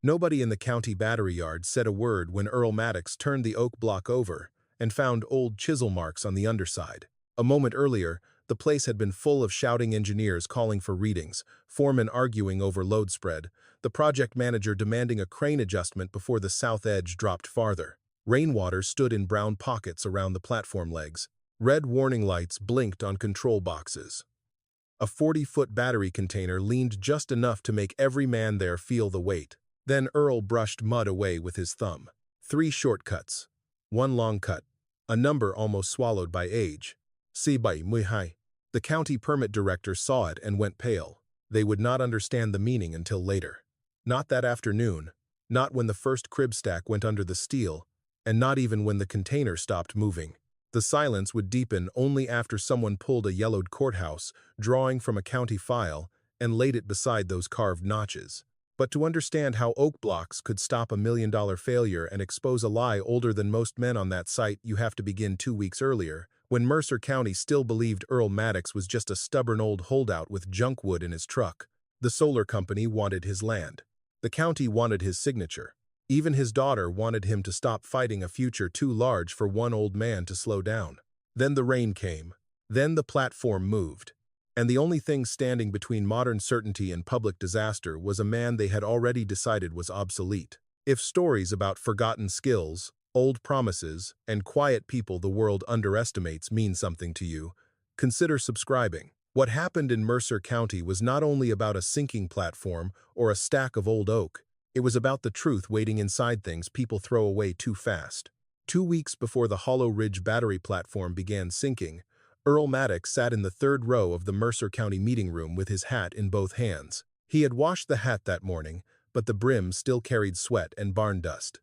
Nobody in the county battery yard said a word when Earl Maddox turned the oak block over and found old chisel marks on the underside. A moment earlier, the place had been full of shouting engineers calling for readings, foremen arguing over load spread, the project manager demanding a crane adjustment before the south edge dropped farther. Rainwater stood in brown pockets around the platform legs. Red warning lights blinked on control boxes. A 40-foot battery container leaned just enough to make every man there feel the weight. Then Earl brushed mud away with his thumb. 3 shortcuts. 1 long cut. A number almost swallowed by age. Si bai mui hai. The county permit director saw it and went pale. They would not understand the meaning until later. Not that afternoon. Not when the first crib stack went under the steel, and not even when the container stopped moving. The silence would deepen only after someone pulled a yellowed courthouse, drawing from a county file, and laid it beside those carved notches. But to understand how oak blocks could stop a $1 million failure and expose a lie older than most men on that site, you have to begin 2 weeks earlier, when Mercer County still believed Earl Maddox was just a stubborn old holdout with junk wood in his truck. The solar company wanted his land. The county wanted his signature. Even his daughter wanted him to stop fighting a future too large for one old man to slow down. Then the rain came. Then the platform moved. And the only thing standing between modern certainty and public disaster was a man they had already decided was obsolete. If stories about forgotten skills, old promises, and quiet people the world underestimates mean something to you, consider subscribing. What happened in Mercer County was not only about a sinking platform or a stack of old oak. It was about the truth waiting inside things people throw away too fast. 2 weeks before the Hollow Ridge battery platform began sinking, Earl Maddox sat in the 3rd row of the Mercer County meeting room with his hat in both hands. He had washed the hat that morning, but the brim still carried sweat and barn dust.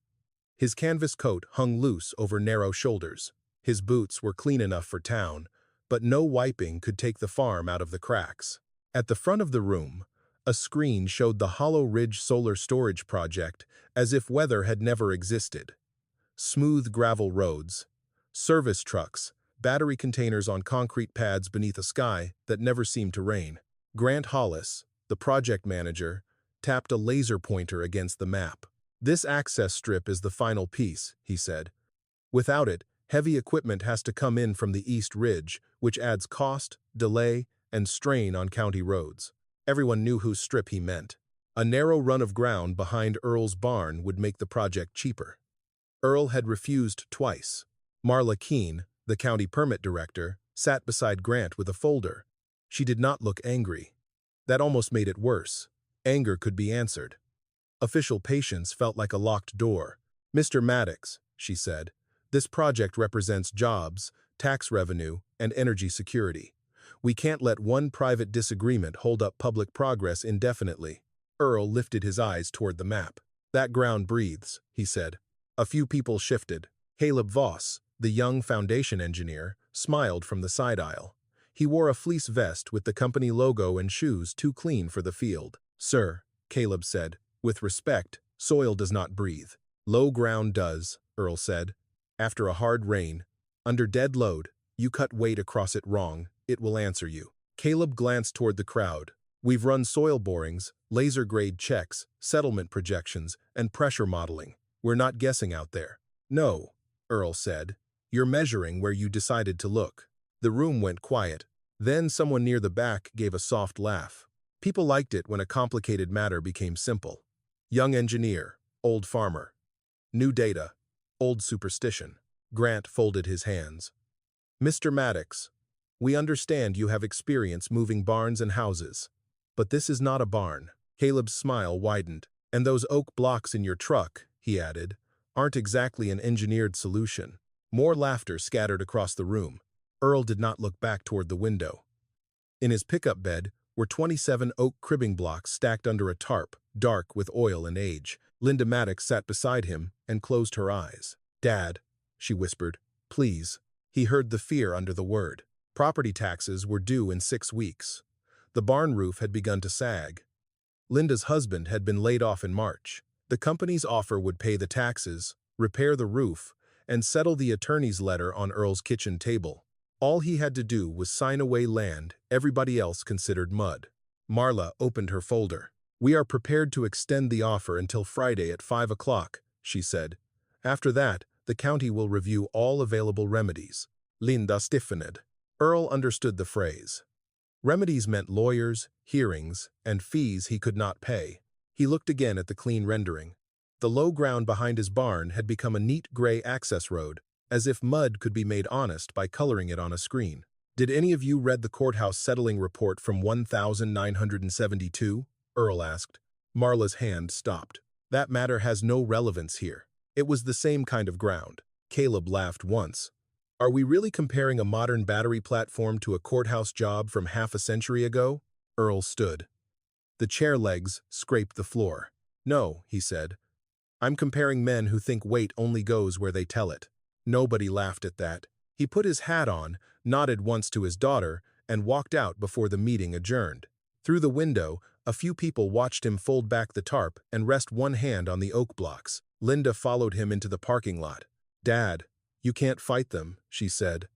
His canvas coat hung loose over narrow shoulders. His boots were clean enough for town, but no wiping could take the farm out of the cracks. At the front of the room, a screen showed the Hollow Ridge Solar Storage Project as if weather had never existed. Smooth gravel roads, service trucks, battery containers on concrete pads beneath a sky that never seemed to rain. Grant Hollis, the project manager, tapped a laser pointer against the map. "This access strip is the final piece," he said. "Without it, heavy equipment has to come in from the East Ridge, which adds cost, delay, and strain on county roads." Everyone knew whose strip he meant. A narrow run of ground behind Earl's barn would make the project cheaper. Earl had refused twice. Marla Keene, the county permit director, sat beside Grant with a folder. She did not look angry. That almost made it worse. Anger could be answered. Official patience felt like a locked door. "Mr. Maddox," she said, "this project represents jobs, tax revenue, and energy security. We can't let one private disagreement hold up public progress indefinitely." Earl lifted his eyes toward the map. "That ground breathes," he said. A few people shifted. Caleb Voss, the young foundation engineer, smiled from the side aisle. He wore a fleece vest with the company logo and shoes too clean for the field. "Sir," Caleb said, "with respect, soil does not breathe." "Low ground does," Earl said. "After a hard rain, under dead load, you cut weight across it wrong, it will answer you." Caleb glanced toward the crowd. "We've run soil borings, laser grade checks, settlement projections, and pressure modeling. We're not guessing out there." "No," Earl said. "You're measuring where you decided to look." The room went quiet. Then someone near the back gave a soft laugh. People liked it when a complicated matter became simple. Young engineer, old farmer. New data, old superstition. Grant folded his hands. "Mr. Maddox, we understand you have experience moving barns and houses. But this is not a barn." Caleb's smile widened. "And those oak blocks in your truck," he added, "aren't exactly an engineered solution." More laughter scattered across the room. Earl did not look back toward the window. In his pickup bed were 27 oak cribbing blocks stacked under a tarp, dark with oil and age. Linda Maddox sat beside him and closed her eyes. "Dad," she whispered, "please." He heard the fear under the word. Property taxes were due in 6 weeks. The barn roof had begun to sag. Linda's husband had been laid off in March. The company's offer would pay the taxes, repair the roof, and settle the attorney's letter on Earl's kitchen table. All he had to do was sign away land everybody else considered mud. Marla opened her folder. "We are prepared to extend the offer until Friday at 5 o'clock," she said. "After that, the county will review all available remedies." Linda stiffened. Earl understood the phrase. Remedies meant lawyers, hearings, and fees he could not pay. He looked again at the clean rendering. The low ground behind his barn had become a neat gray access road, as if mud could be made honest by coloring it on a screen. "Did any of you read the courthouse settling report from 1972? Earl asked. Marla's hand stopped. "That matter has no relevance here. It was the same kind of ground." Caleb laughed once. "Are we really comparing a modern battery platform to a courthouse job from half a century ago?" Earl stood. The chair legs scraped the floor. "No," he said. "I'm comparing men who think weight only goes where they tell it." Nobody laughed at that. He put his hat on, nodded once to his daughter, and walked out before the meeting adjourned. Through the window, a few people watched him fold back the tarp and rest one hand on the oak blocks. Linda followed him into the parking lot. "Dad, you can't fight them," she said.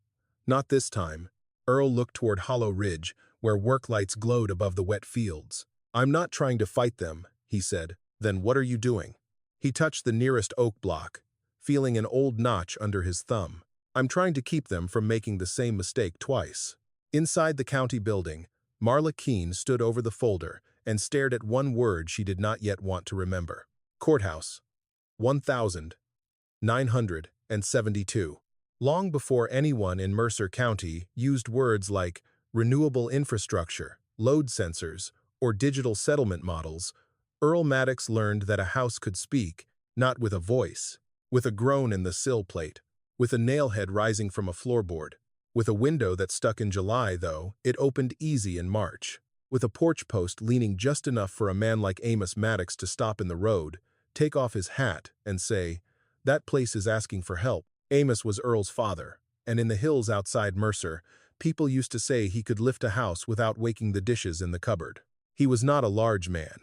"Not this time." Earl looked toward Hollow Ridge, where work lights glowed above the wet fields. "I'm not trying to fight them," he said. "Then what are you doing?" He touched the nearest oak block, feeling an old notch under his thumb. "I'm trying to keep them from making the same mistake twice." Inside the county building, Marla Keene stood over the folder and stared at one word she did not yet want to remember. Courthouse. 1972. Long before anyone in Mercer County used words like renewable infrastructure, load sensors, or digital settlement models, Earl Maddox learned that a house could speak, not with a voice, with a groan in the sill plate, with a nailhead rising from a floorboard, with a window that stuck in July, though it opened easy in March, with a porch post leaning just enough for a man like Amos Maddox to stop in the road, take off his hat, and say, "That place is asking for help." Amos was Earl's father, and in the hills outside Mercer, people used to say he could lift a house without waking the dishes in the cupboard. He was not a large man.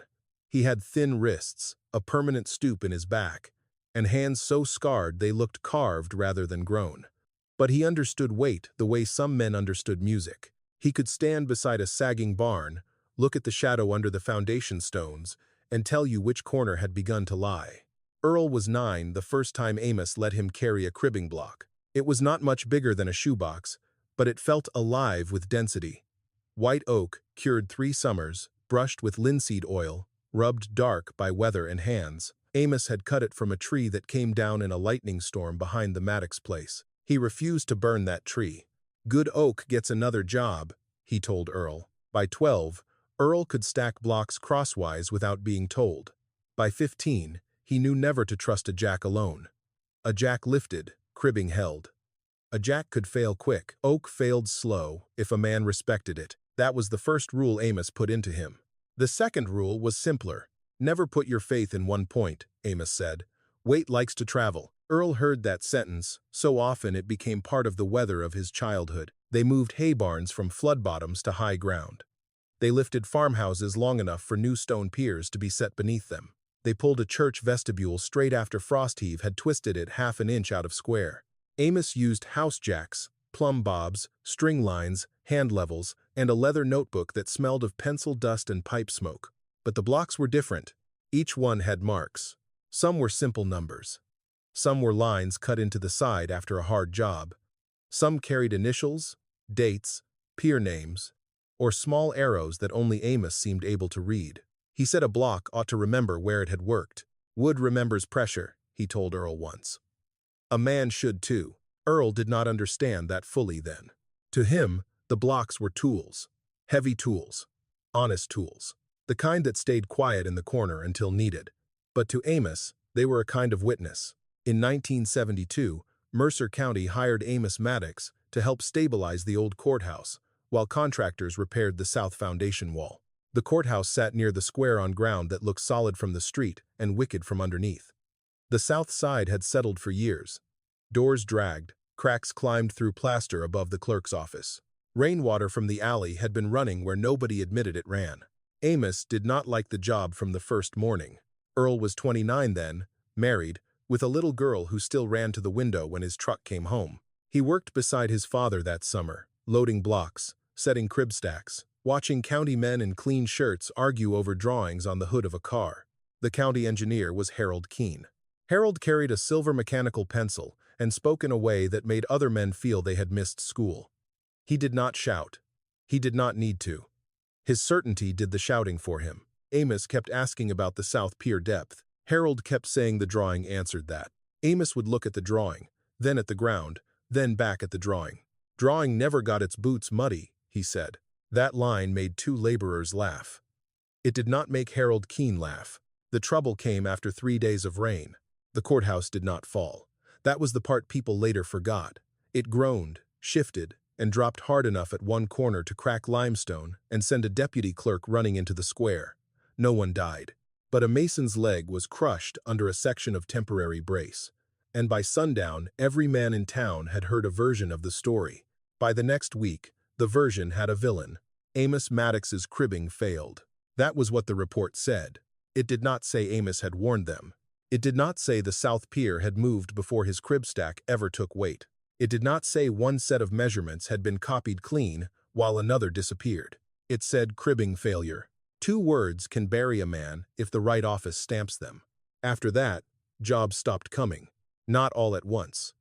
He had thin wrists, a permanent stoop in his back, and hands so scarred they looked carved rather than grown. But he understood weight the way some men understood music. He could stand beside a sagging barn, look at the shadow under the foundation stones, and tell you which corner had begun to lie. Earl was 9 the first time Amos let him carry a cribbing block. It was not much bigger than a shoebox, but it felt alive with density. White oak, cured 3 summers, brushed with linseed oil, rubbed dark by weather and hands. Amos had cut it from a tree that came down in a lightning storm behind the Maddox place. He refused to burn that tree. "Good oak gets another job," he told Earl. By 12, Earl could stack blocks crosswise without being told. By 15, he knew never to trust a jack alone. A jack lifted, cribbing held. A jack could fail quick. Oak failed slow, if a man respected it. That was the first rule Amos put into him. The second rule was simpler. "Never put your faith in one point," Amos said. "Weight likes to travel." Earl heard that sentence so often it became part of the weather of his childhood. They moved hay barns from flood bottoms to high ground. They lifted farmhouses long enough for new stone piers to be set beneath them. They pulled a church vestibule straight after frost heave had twisted it half an inch out of square. Amos used house jacks, plumb bobs, string lines, hand levels, and a leather notebook that smelled of pencil dust and pipe smoke. But the blocks were different. Each one had marks. Some were simple numbers. Some were lines cut into the side after a hard job. Some carried initials, dates, pier names, or small arrows that only Amos seemed able to read. He said a block ought to remember where it had worked. "Wood remembers pressure," he told Earl once. A man should too. Earl did not understand that fully then. To him, the blocks were tools. Heavy tools. Honest tools. The kind that stayed quiet in the corner until needed. But to Amos, they were a kind of witness. In 1972, Mercer County hired Amos Maddox to help stabilize the old courthouse, while contractors repaired the south foundation wall. The courthouse sat near the square on ground that looked solid from the street and wicked from underneath. The south side had settled for years. Doors dragged, cracks climbed through plaster above the clerk's office. Rainwater from the alley had been running where nobody admitted it ran. Amos did not like the job from the first morning. Earl was 29 then, married, with a little girl who still ran to the window when his truck came home. He worked beside his father that summer, loading blocks, setting crib stacks, watching county men in clean shirts argue over drawings on the hood of a car. The county engineer was Harold Keene. Harold carried a silver mechanical pencil and spoke in a way that made other men feel they had missed school. He did not shout. He did not need to. His certainty did the shouting for him. Amos kept asking about the South Pier depth. Harold kept saying the drawing answered that. Amos would look at the drawing, then at the ground, then back at the drawing. Drawing never got its boots muddy, he said. That line made two laborers laugh. It did not make Harold Keene laugh. The trouble came after 3 days of rain. The courthouse did not fall. That was the part people later forgot. It groaned, shifted, and dropped hard enough at one corner to crack limestone and send a deputy clerk running into the square. No one died. But a mason's leg was crushed under a section of temporary brace. And by sundown, every man in town had heard a version of the story. By the next week, the version had a villain. Amos Maddox's cribbing failed. That was what the report said. It did not say Amos had warned them. It did not say the South Pier had moved before his crib stack ever took weight. It did not say one set of measurements had been copied clean while another disappeared. It said cribbing failure. 2 words can bury a man if the right office stamps them. After that, jobs stopped coming. Not all at once.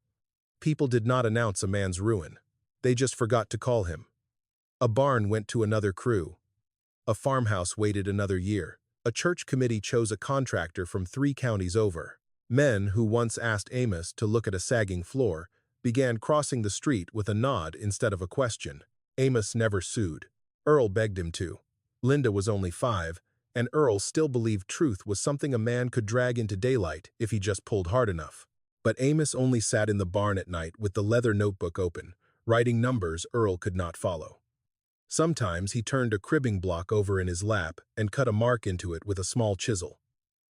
People did not announce a man's ruin. They just forgot to call him. A barn went to another crew. A farmhouse waited another year. A church committee chose a contractor from 3 counties over. Men who once asked Amos to look at a sagging floor began crossing the street with a nod instead of a question. Amos never sued. Earl begged him to. Linda was only 5, and Earl still believed truth was something a man could drag into daylight if he just pulled hard enough. But Amos only sat in the barn at night with the leather notebook open, writing numbers Earl could not follow. Sometimes he turned a cribbing block over in his lap and cut a mark into it with a small chisel.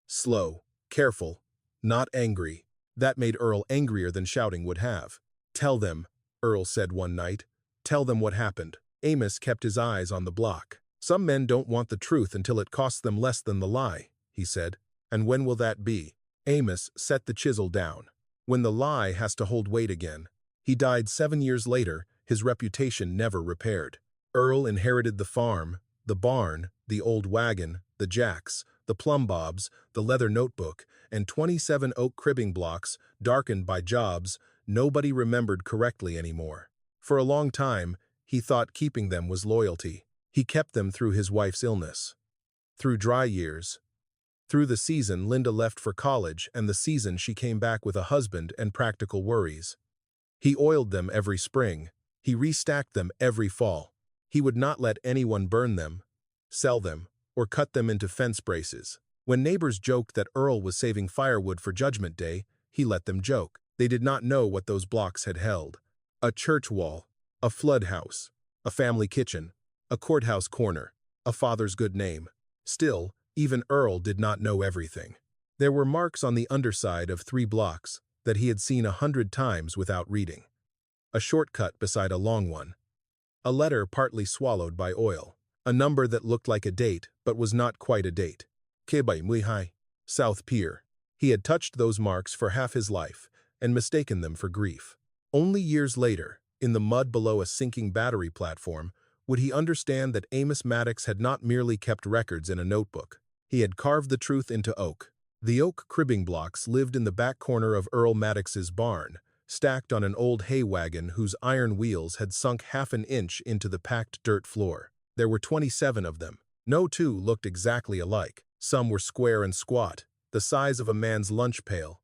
Slow, careful, not angry. That made Earl angrier than shouting would have. "Tell them," Earl said one night. "Tell them what happened." Amos kept his eyes on the block. "Some men don't want the truth until it costs them less than the lie," he said. "And when will that be?" Amos set the chisel down. When the lie has to hold weight again. He died 7 years later, his reputation never repaired. Earl inherited the farm, the barn, the old wagon, the jacks, the plumb bobs, the leather notebook, and 27 oak cribbing blocks, darkened by jobs nobody remembered correctly anymore. For a long time, he thought keeping them was loyalty. He kept them through his wife's illness. Through dry years. Through the season Linda left for college and the season she came back with a husband and practical worries. He oiled them every spring. He restacked them every fall. He would not let anyone burn them, sell them, or cut them into fence braces. When neighbors joked that Earl was saving firewood for Judgment Day, he let them joke. They did not know what those blocks had held. A church wall, a flood house, a family kitchen, a courthouse corner, a father's good name. Still, even Earl did not know everything. There were marks on the underside of 3 blocks that he had seen 100 times without reading. A shortcut beside a long one. A letter partly swallowed by oil. A number that looked like a date but was not quite a date. Kebay Muihai, South Pier. He had touched those marks for half his life and mistaken them for grief. Only years later, in the mud below a sinking battery platform, would he understand that Amos Maddox had not merely kept records in a notebook. He had carved the truth into oak. The oak cribbing blocks lived in the back corner of Earl Maddox's barn, stacked on an old hay wagon whose iron wheels had sunk half an inch into the packed dirt floor. There were 27 of them. No 2 looked exactly alike. Some were square and squat, the size of a man's lunch pail.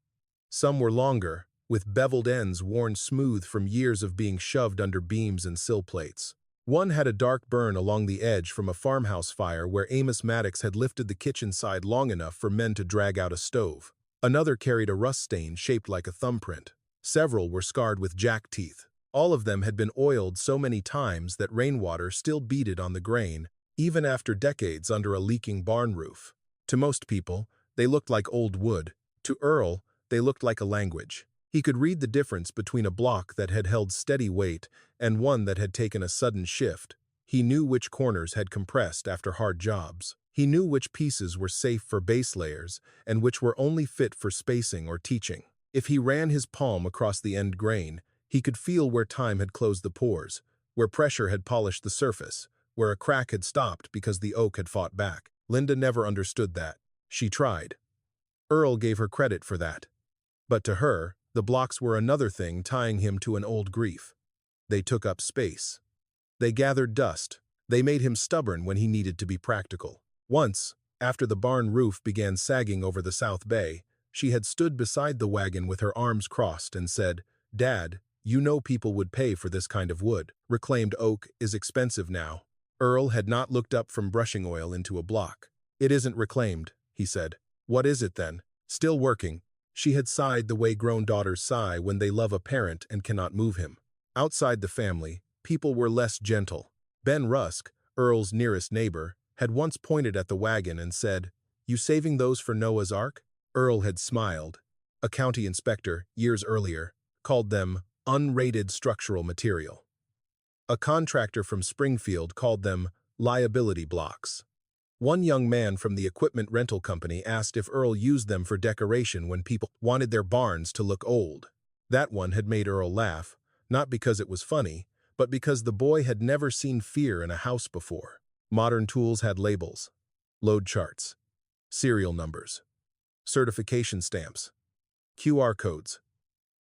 Some were longer, with beveled ends worn smooth from years of being shoved under beams and sill plates. One had a dark burn along the edge from a farmhouse fire where Amos Maddox had lifted the kitchen side long enough for men to drag out a stove. Another carried a rust stain shaped like a thumbprint. Several were scarred with jack teeth. All of them had been oiled so many times that rainwater still beaded on the grain, even after decades under a leaking barn roof. To most people, they looked like old wood. To Earl, they looked like a language. He could read the difference between a block that had held steady weight and one that had taken a sudden shift. He knew which corners had compressed after hard jobs. He knew which pieces were safe for base layers and which were only fit for spacing or teaching. If he ran his palm across the end grain, he could feel where time had closed the pores, where pressure had polished the surface, where a crack had stopped because the oak had fought back. Linda never understood that. She tried. Earl gave her credit for that. But to her, the blocks were another thing tying him to an old grief. They took up space. They gathered dust. They made him stubborn when he needed to be practical. Once, after the barn roof began sagging over the south bay, she had stood beside the wagon with her arms crossed and said, "Dad, you know people would pay for this kind of wood. Reclaimed oak is expensive now." Earl had not looked up from brushing oil into a block. "It isn't reclaimed," he said. "What is it then?" "Still working." She had sighed the way grown daughters sigh when they love a parent and cannot move him. Outside the family, people were less gentle. Ben Rusk, Earl's nearest neighbor, had once pointed at the wagon and said, "You saving those for Noah's Ark?" Earl had smiled. A county inspector, years earlier, called them unrated structural material. A contractor from Springfield called them liability blocks. One young man from the equipment rental company asked if Earl used them for decoration when people wanted their barns to look old. That one had made Earl laugh, not because it was funny, but because the boy had never seen fear in a house before. Modern tools had labels, load charts, serial numbers, certification stamps, QR codes.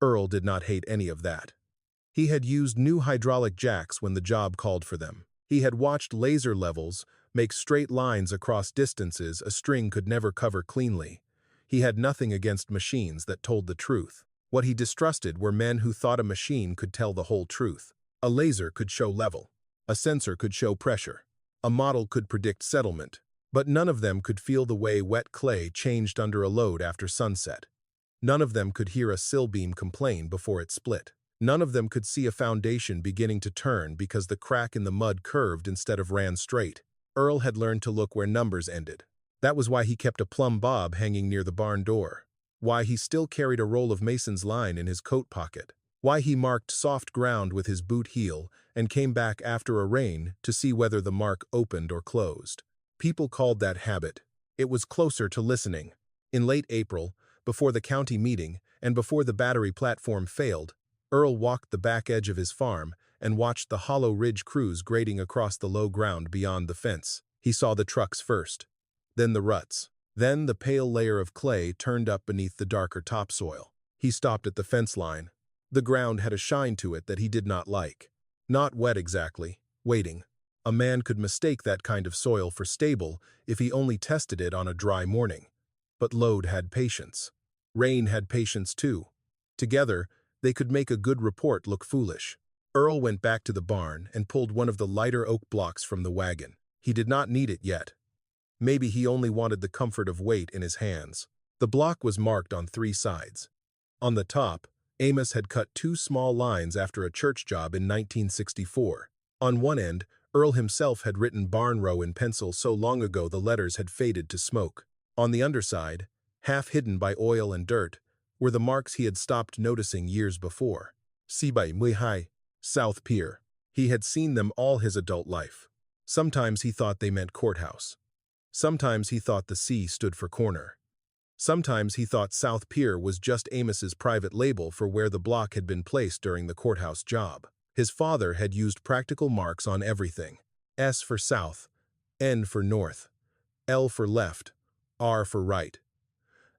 Earl did not hate any of that. He had used new hydraulic jacks when the job called for them. He had watched laser levels make straight lines across distances a string could never cover cleanly. He had nothing against machines that told the truth. What he distrusted were men who thought a machine could tell the whole truth. A laser could show level. A sensor could show pressure. A model could predict settlement. But none of them could feel the way wet clay changed under a load after sunset. None of them could hear a sill beam complain before it split. None of them could see a foundation beginning to turn because the crack in the mud curved instead of ran straight. Earl had learned to look where numbers ended. That was why he kept a plumb bob hanging near the barn door. Why he still carried a roll of mason's line in his coat pocket. Why he marked soft ground with his boot heel and came back after a rain to see whether the mark opened or closed. People called that habit. It was closer to listening. In late April, before the county meeting and before the battery platform failed, Earl walked the back edge of his farm and watched the Hollow Ridge crews grading across the low ground beyond the fence. He saw the trucks first, then the ruts, then the pale layer of clay turned up beneath the darker topsoil. He stopped at the fence line. The ground had a shine to it that he did not like. Not wet exactly, waiting. A man could mistake that kind of soil for stable if he only tested it on a dry morning. But Lode had patience. Rain had patience too. Together, they could make a good report look foolish. Earl went back to the barn and pulled one of the lighter oak blocks from the wagon. He did not need it yet. Maybe he only wanted the comfort of weight in his hands. The block was marked on 3 sides. On the top, Amos had cut 2 small lines after a church job in 1964. On one end, Earl himself had written Barn Row in pencil so long ago the letters had faded to smoke. On the underside, half hidden by oil and dirt, were the marks he had stopped noticing years before. Sibay Muihai, South Pier. He had seen them all his adult life. Sometimes he thought they meant courthouse. Sometimes he thought the C stood for corner. Sometimes he thought South Pier was just Amos's private label for where the block had been placed during the courthouse job. His father had used practical marks on everything. S for south, N for north, L for left, R for right.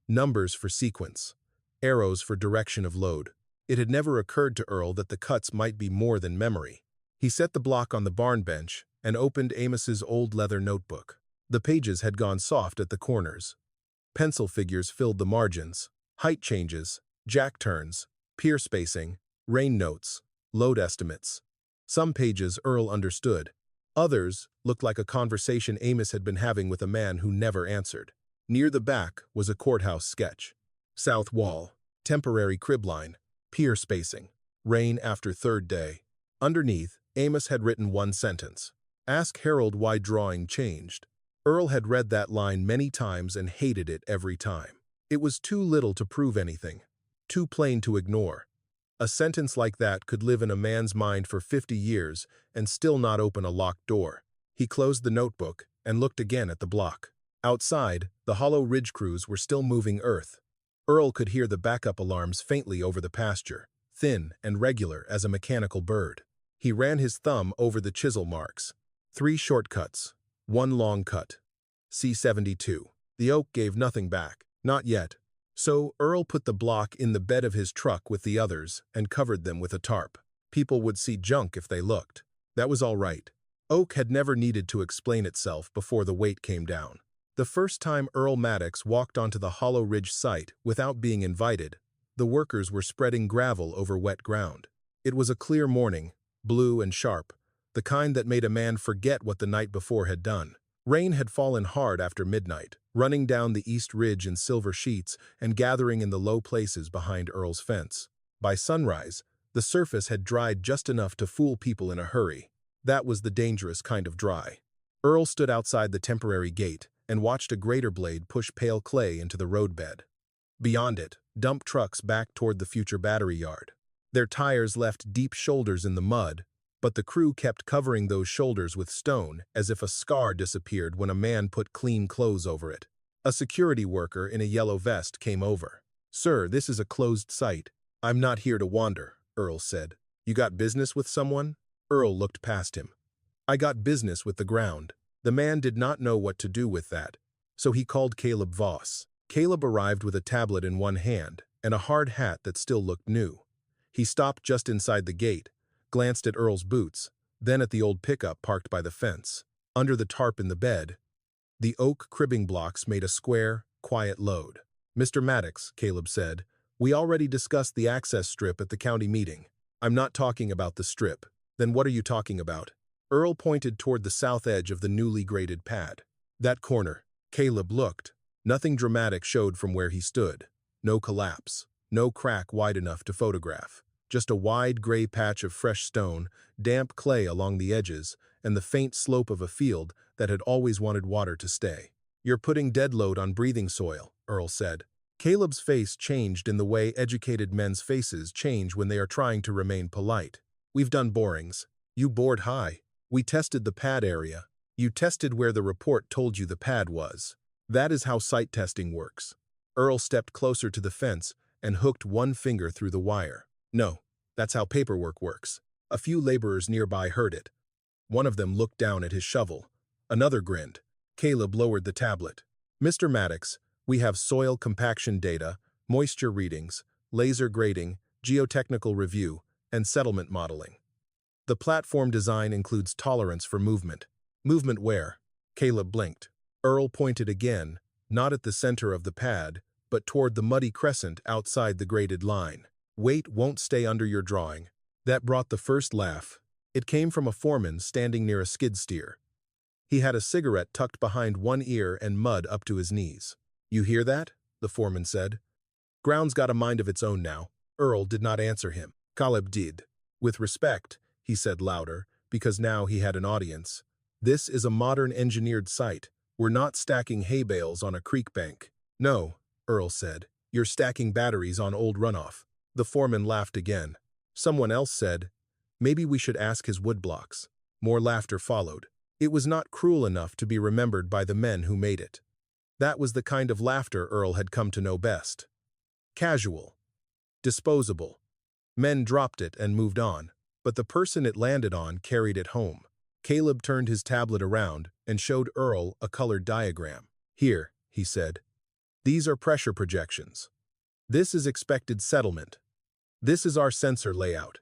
Numbers for sequence, arrows for direction of load. It had never occurred to Earl that the cuts might be more than memory. He set the block on the barn bench and opened Amos's old leather notebook. The pages had gone soft at the corners. Pencil figures filled the margins. Height changes, jack turns, pier spacing, rain notes, load estimates. Some pages Earl understood. Others looked like a conversation Amos had been having with a man who never answered. Near the back was a courthouse sketch. South wall, temporary crib line, pier spacing, rain after 3rd day. Underneath, Amos had written one sentence. Ask Harold why drawing changed. Earl had read that line many times and hated it every time. It was too little to prove anything, too plain to ignore. A sentence like that could live in a man's mind for 50 years and still not open a locked door. He closed the notebook and looked again at the block. Outside, the Hollow Ridge crews were still moving earth. Earl could hear the backup alarms faintly over the pasture, thin and regular as a mechanical bird. He ran his thumb over the chisel marks. 3 shortcuts, 1 long cut. C-72. The oak gave nothing back. Not yet. So Earl put the block in the bed of his truck with the others and covered them with a tarp. People would see junk if they looked. That was all right. Oak had never needed to explain itself before the weight came down. The first time Earl Maddox walked onto the Hollow Ridge site without being invited, the workers were spreading gravel over wet ground. It was a clear morning, blue and sharp, the kind that made a man forget what the night before had done. Rain had fallen hard after midnight, running down the east ridge in silver sheets and gathering in the low places behind Earl's fence. By sunrise, the surface had dried just enough to fool people in a hurry. That was the dangerous kind of dry. Earl stood outside the temporary gate and watched a grader blade push pale clay into the roadbed. Beyond it, dump trucks backed toward the future battery yard. Their tires left deep shoulders in the mud, but the crew kept covering those shoulders with stone as if a scar disappeared when a man put clean clothes over it. A security worker in a yellow vest came over. "Sir, this is a closed site. I'm not here to wander," Earl said. "You got business with someone?" Earl looked past him. "I got business with the ground." The man did not know what to do with that, so he called Caleb Voss. Caleb arrived with a tablet in one hand and a hard hat that still looked new. He stopped just inside the gate, glanced at Earl's boots, then at the old pickup parked by the fence. Under the tarp in the bed, the oak cribbing blocks made a square, quiet load. "Mr. Maddox," Caleb said, "we already discussed the access strip at the county meeting." "I'm not talking about the strip." "Then what are you talking about?" Earl pointed toward the south edge of the newly graded pad. "That corner." Caleb looked. Nothing dramatic showed from where he stood. No collapse. No crack wide enough to photograph. Just a wide gray patch of fresh stone, damp clay along the edges, and the faint slope of a field that had always wanted water to stay. "You're putting dead load on breathing soil," Earl said. Caleb's face changed in the way educated men's faces change when they are trying to remain polite. "We've done borings. You bored high. We tested the pad area. You tested where the report told you the pad was. That is how site testing works." Earl stepped closer to the fence and hooked one finger through the wire. "No, that's how paperwork works." A few laborers nearby heard it. One of them looked down at his shovel. Another grinned. Caleb lowered the tablet. "Mr. Maddox, we have soil compaction data, moisture readings, laser grading, geotechnical review, and settlement modeling. The platform design includes tolerance for movement." "Movement where?" Caleb blinked. Earl pointed again, not at the center of the pad, but toward the muddy crescent outside the graded line. "Weight won't stay under your drawing." That brought the first laugh. It came from a foreman standing near a skid steer. He had a cigarette tucked behind one ear and mud up to his knees. "You hear that?" the foreman said. "Ground's got a mind of its own now." Earl did not answer him. Caleb did. "With respect," he said louder, because now he had an audience. "This is a modern engineered site. We're not stacking hay bales on a creek bank." "No," Earl said. "You're stacking batteries on old runoff." The foreman laughed again. Someone else said, "Maybe we should ask his woodblocks." More laughter followed. It was not cruel enough to be remembered by the men who made it. That was the kind of laughter Earl had come to know best. Casual. Disposable. Men dropped it and moved on, but the person it landed on carried it home. Caleb turned his tablet around and showed Earl a colored diagram. "Here," he said. "These are pressure projections. This is expected settlement. This is our sensor layout.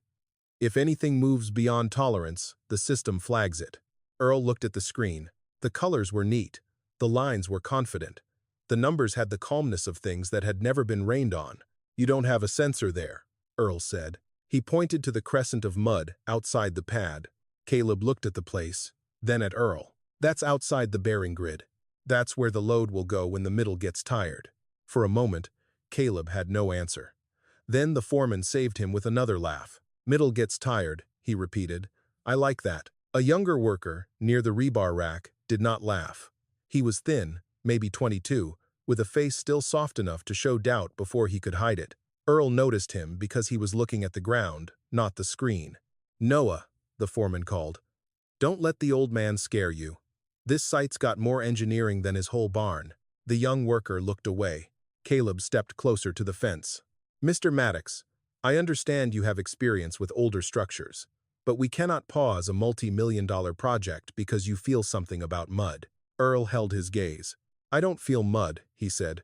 If anything moves beyond tolerance, the system flags it." Earl looked at the screen. The colors were neat. The lines were confident. The numbers had the calmness of things that had never been rained on. "You don't have a sensor there," Earl said. He pointed to the crescent of mud outside the pad. Caleb looked at the place, then at Earl. "That's outside the bearing grid. That's where the load will go when the middle gets tired." For a moment, Caleb had no answer. Then the foreman saved him with another laugh. "Middle gets tired," he repeated. "I like that." A younger worker, near the rebar rack, did not laugh. He was thin, maybe 22, with a face still soft enough to show doubt before he could hide it. Earl noticed him because he was looking at the ground, not the screen. "Noah," the foreman called. "Don't let the old man scare you. This site's got more engineering than his whole barn." The young worker looked away. Caleb stepped closer to the fence. "Mr. Maddox, I understand you have experience with older structures, but we cannot pause a multi-million-dollar project because you feel something about mud. Earl held his gaze. I don't feel mud, he said.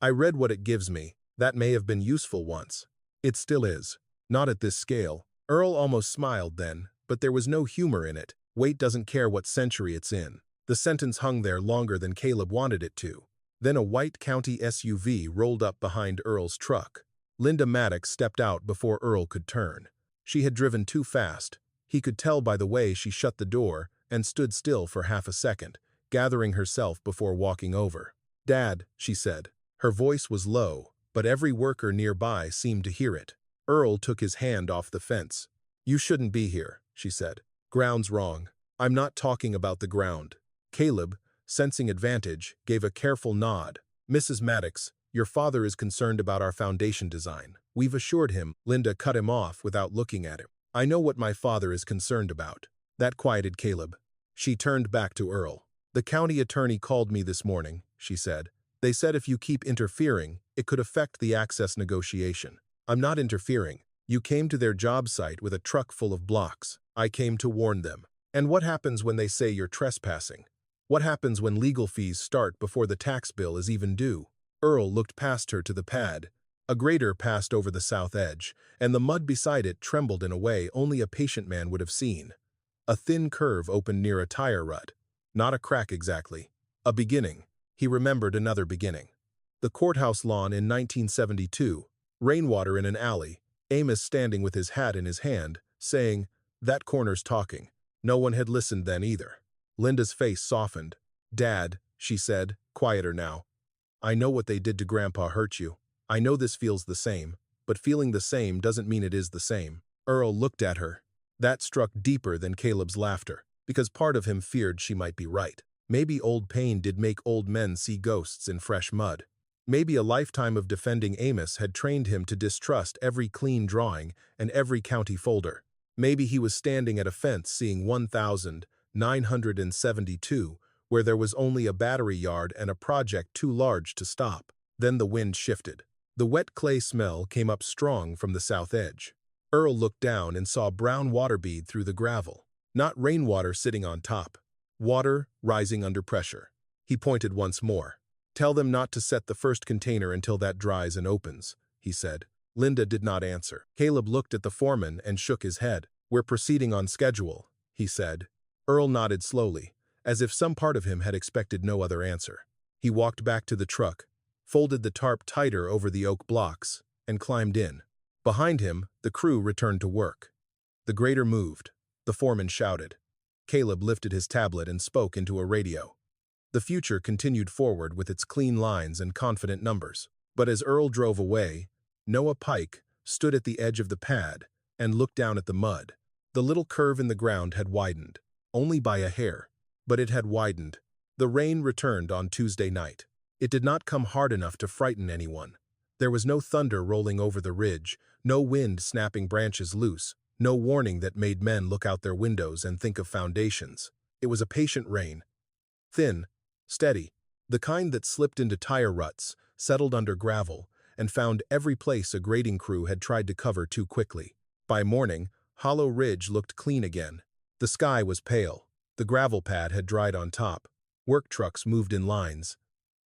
I read what it gives me. That may have been useful once. It still is. Not at this scale. Earl almost smiled then, but there was no humor in it. Weight doesn't care what century it's in. The sentence hung there longer than Caleb wanted it to. Then a white county SUV rolled up behind Earl's truck. Linda Maddox stepped out before Earl could turn. She had driven too fast. He could tell by the way she shut the door and stood still for half a second, gathering herself before walking over. Dad, she said. Her voice was low, but every worker nearby seemed to hear it. Earl took his hand off the fence. You shouldn't be here, she said. Ground's wrong. I'm not talking about the ground. Caleb, sensing advantage, gave a careful nod. Mrs. Maddox, your father is concerned about our foundation design. We've assured him. Linda cut him off without looking at him. I know what my father is concerned about. That quieted Caleb. She turned back to Earl. The county attorney called me this morning, she said. They said if you keep interfering, it could affect the access negotiation. I'm not interfering. You came to their job site with a truck full of blocks. I came to warn them. And what happens when they say you're trespassing? What happens when legal fees start before the tax bill is even due? Earl looked past her to the pad. A grader passed over the south edge, and the mud beside it trembled in a way only a patient man would have seen. A thin curve opened near a tire rut. Not a crack exactly. A beginning. He remembered another beginning. The courthouse lawn in 1972. Rainwater in an alley. Amos standing with his hat in his hand, saying, "That corner's talking." No one had listened then either. Linda's face softened. Dad, she said, quieter now. I know what they did to Grandpa hurt you. I know this feels the same, but feeling the same doesn't mean it is the same. Earl looked at her. That struck deeper than Caleb's laughter, because part of him feared she might be right. Maybe old pain did make old men see ghosts in fresh mud. Maybe a lifetime of defending Amos had trained him to distrust every clean drawing and every county folder. Maybe he was standing at a fence seeing 1,972, where there was only a battery yard and a project too large to stop. Then the wind shifted. The wet clay smell came up strong from the south edge. Earl looked down and saw brown water bead through the gravel. Not rainwater sitting on top. Water rising under pressure. He pointed once more. Tell them not to set the first container until that dries and opens, he said. Linda did not answer. Caleb looked at the foreman and shook his head. We're proceeding on schedule, he said. Earl nodded slowly, as if some part of him had expected no other answer. He walked back to the truck, folded the tarp tighter over the oak blocks, and climbed in. Behind him, the crew returned to work. The grader moved. The foreman shouted. Caleb lifted his tablet and spoke into a radio. The future continued forward with its clean lines and confident numbers. But as Earl drove away, Noah Pike stood at the edge of the pad and looked down at the mud. The little curve in the ground had widened, only by a hair, but it had widened. The rain returned on Tuesday night. It did not come hard enough to frighten anyone. There was no thunder rolling over the ridge, no wind snapping branches loose, no warning that made men look out their windows and think of foundations. It was a patient rain. Thin, steady, the kind that slipped into tire ruts, settled under gravel, and found every place a grading crew had tried to cover too quickly. By morning, Hollow Ridge looked clean again. The sky was pale. The gravel pad had dried on top. Work trucks moved in lines.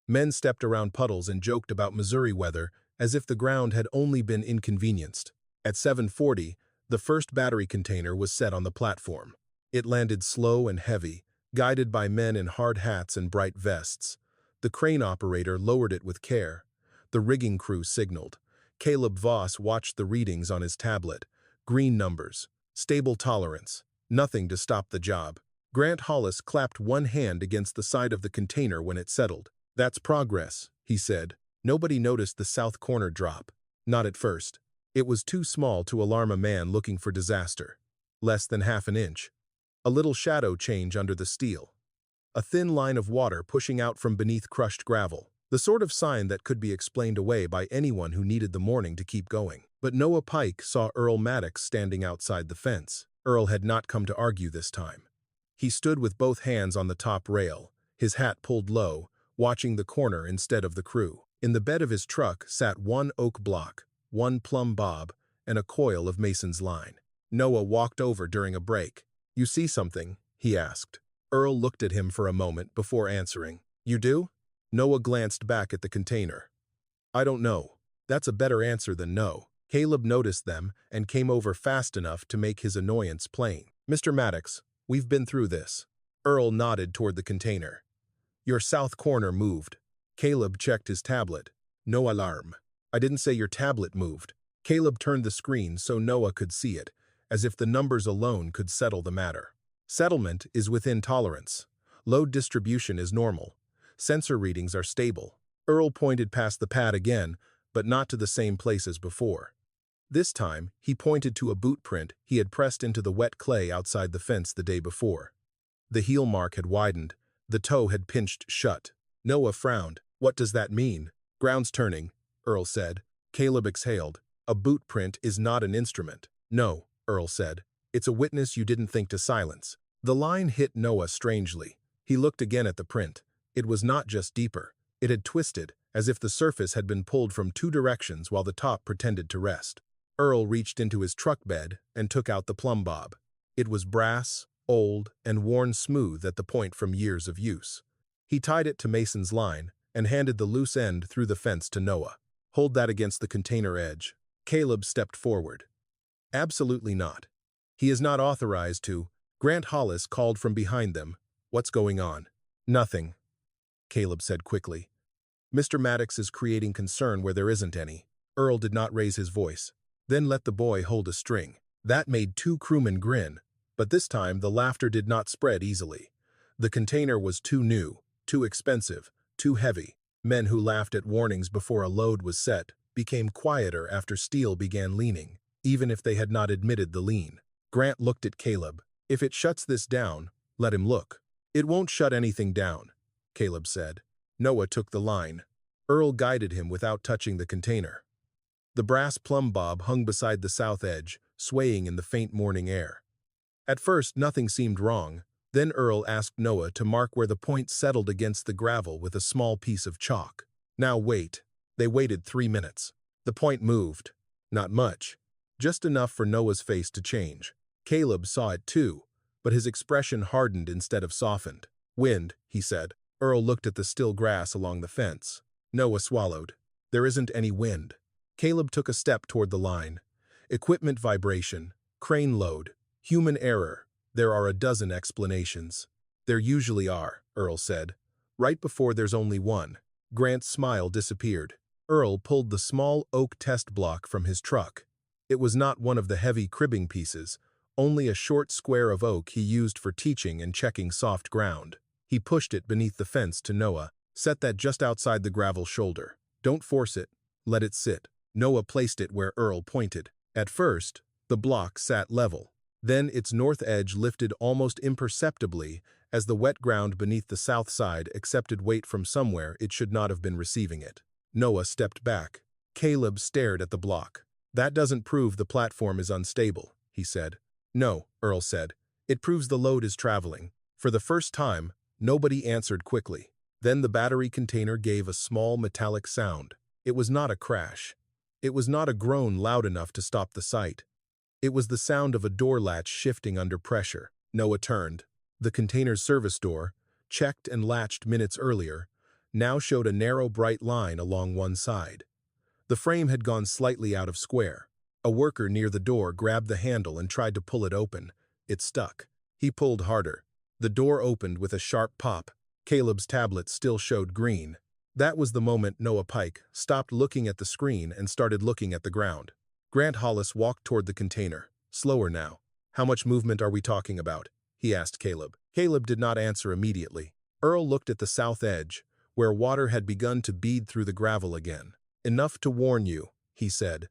Men stepped around puddles and joked about Missouri weather as if the ground had only been inconvenienced. At 7:40, the first battery container was set on the platform. It landed slow and heavy, guided by men in hard hats and bright vests. The crane operator lowered it with care. The rigging crew signaled. Caleb Voss watched the readings on his tablet. Green numbers. Stable tolerance. Nothing to stop the job. Grant Hollis clapped one hand against the side of the container when it settled. That's progress, he said. Nobody noticed the south corner drop. Not at first. It was too small to alarm a man looking for disaster. Less than half an inch. A little shadow change under the steel. A thin line of water pushing out from beneath crushed gravel. The sort of sign that could be explained away by anyone who needed the morning to keep going. But Noah Pike saw Earl Maddox standing outside the fence. Earl had not come to argue this time. He stood with both hands on the top rail, his hat pulled low, watching the corner instead of the crew. In the bed of his truck sat one oak block, one plumb bob, and a coil of mason's line. Noah walked over during a break. "You see something?" he asked. Earl looked at him for a moment before answering. "You do?" Noah glanced back at the container. "I don't know." That's a better answer than no. Caleb noticed them and came over fast enough to make his annoyance plain. "Mr. Maddox, we've been through this." Earl nodded toward the container. "Your south corner moved." Caleb checked his tablet. "No alarm." "I didn't say your tablet moved." Caleb turned the screen so Noah could see it, as if the numbers alone could settle the matter. "Settlement is within tolerance. Load distribution is normal. Sensor readings are stable." Earl pointed past the pad again, but not to the same place as before. This time, he pointed to a boot print he had pressed into the wet clay outside the fence the day before. The heel mark had widened. The toe had pinched shut. Noah frowned. "What does that mean?" "Ground's turning," Earl said. Caleb exhaled. "A boot print is not an instrument." "No," Earl said. "It's a witness you didn't think to silence." The line hit Noah strangely. He looked again at the print. It was not just deeper. It had twisted, as if the surface had been pulled from two directions while the top pretended to rest. Earl reached into his truck bed and took out the plumb bob. It was brass, old, and worn smooth at the point from years of use. He tied it to Mason's line and handed the loose end through the fence to Noah. "Hold that against the container edge." Caleb stepped forward. "Absolutely not. He is not authorized to." Grant Hollis called from behind them. "What's going on?" "Nothing," Caleb said quickly. "Mr. Maddox is creating concern where there isn't any." Earl did not raise his voice. "Then let the boy hold a string." That made two crewmen grin, but this time the laughter did not spread easily. The container was too new, too expensive, too heavy. Men who laughed at warnings before a load was set became quieter after steel began leaning, even if they had not admitted the lean. Grant looked at Caleb. "If it shuts this down, let him look." "It won't shut anything down," Caleb said. Noah took the line. Earl guided him without touching the container. The brass plumb bob hung beside the south edge, swaying in the faint morning air. At first, nothing seemed wrong. Then Earl asked Noah to mark where the point settled against the gravel with a small piece of chalk. "Now wait." They waited 3 minutes. The point moved. Not much. Just enough for Noah's face to change. Caleb saw it too, but his expression hardened instead of softened. "Wind," he said. Earl looked at the still grass along the fence. Noah swallowed. "There isn't any wind." Caleb took a step toward the line. "Equipment vibration, crane load, human error. There are a dozen explanations." "There usually are," Earl said. "Right before there's only one." Grant's smile disappeared. Earl pulled the small oak test block from his truck. It was not one of the heavy cribbing pieces, only a short square of oak he used for teaching and checking soft ground. He pushed it beneath the fence to Noah. "Set that just outside the gravel shoulder. Don't force it. Let it sit." Noah placed it where Earl pointed. At first, the block sat level. Then its north edge lifted almost imperceptibly as the wet ground beneath the south side accepted weight from somewhere it should not have been receiving it. Noah stepped back. Caleb stared at the block. "That doesn't prove the platform is unstable," he said. "No," Earl said. "It proves the load is traveling." For the first time, nobody answered quickly. Then the battery container gave a small metallic sound. It was not a crash. It was not a groan loud enough to stop the sight. It was the sound of a door latch shifting under pressure. Noah turned. The container's service door, checked and latched minutes earlier, now showed a narrow bright line along one side. The frame had gone slightly out of square. A worker near the door grabbed the handle and tried to pull it open. It stuck. He pulled harder. The door opened with a sharp pop. Caleb's tablet still showed green. That was the moment Noah Pike stopped looking at the screen and started looking at the ground. Grant Hollis walked toward the container, slower now. "How much movement are we talking about?" he asked Caleb. Caleb did not answer immediately. Earl looked at the south edge, where water had begun to bead through the gravel again. "Enough to warn you," he said.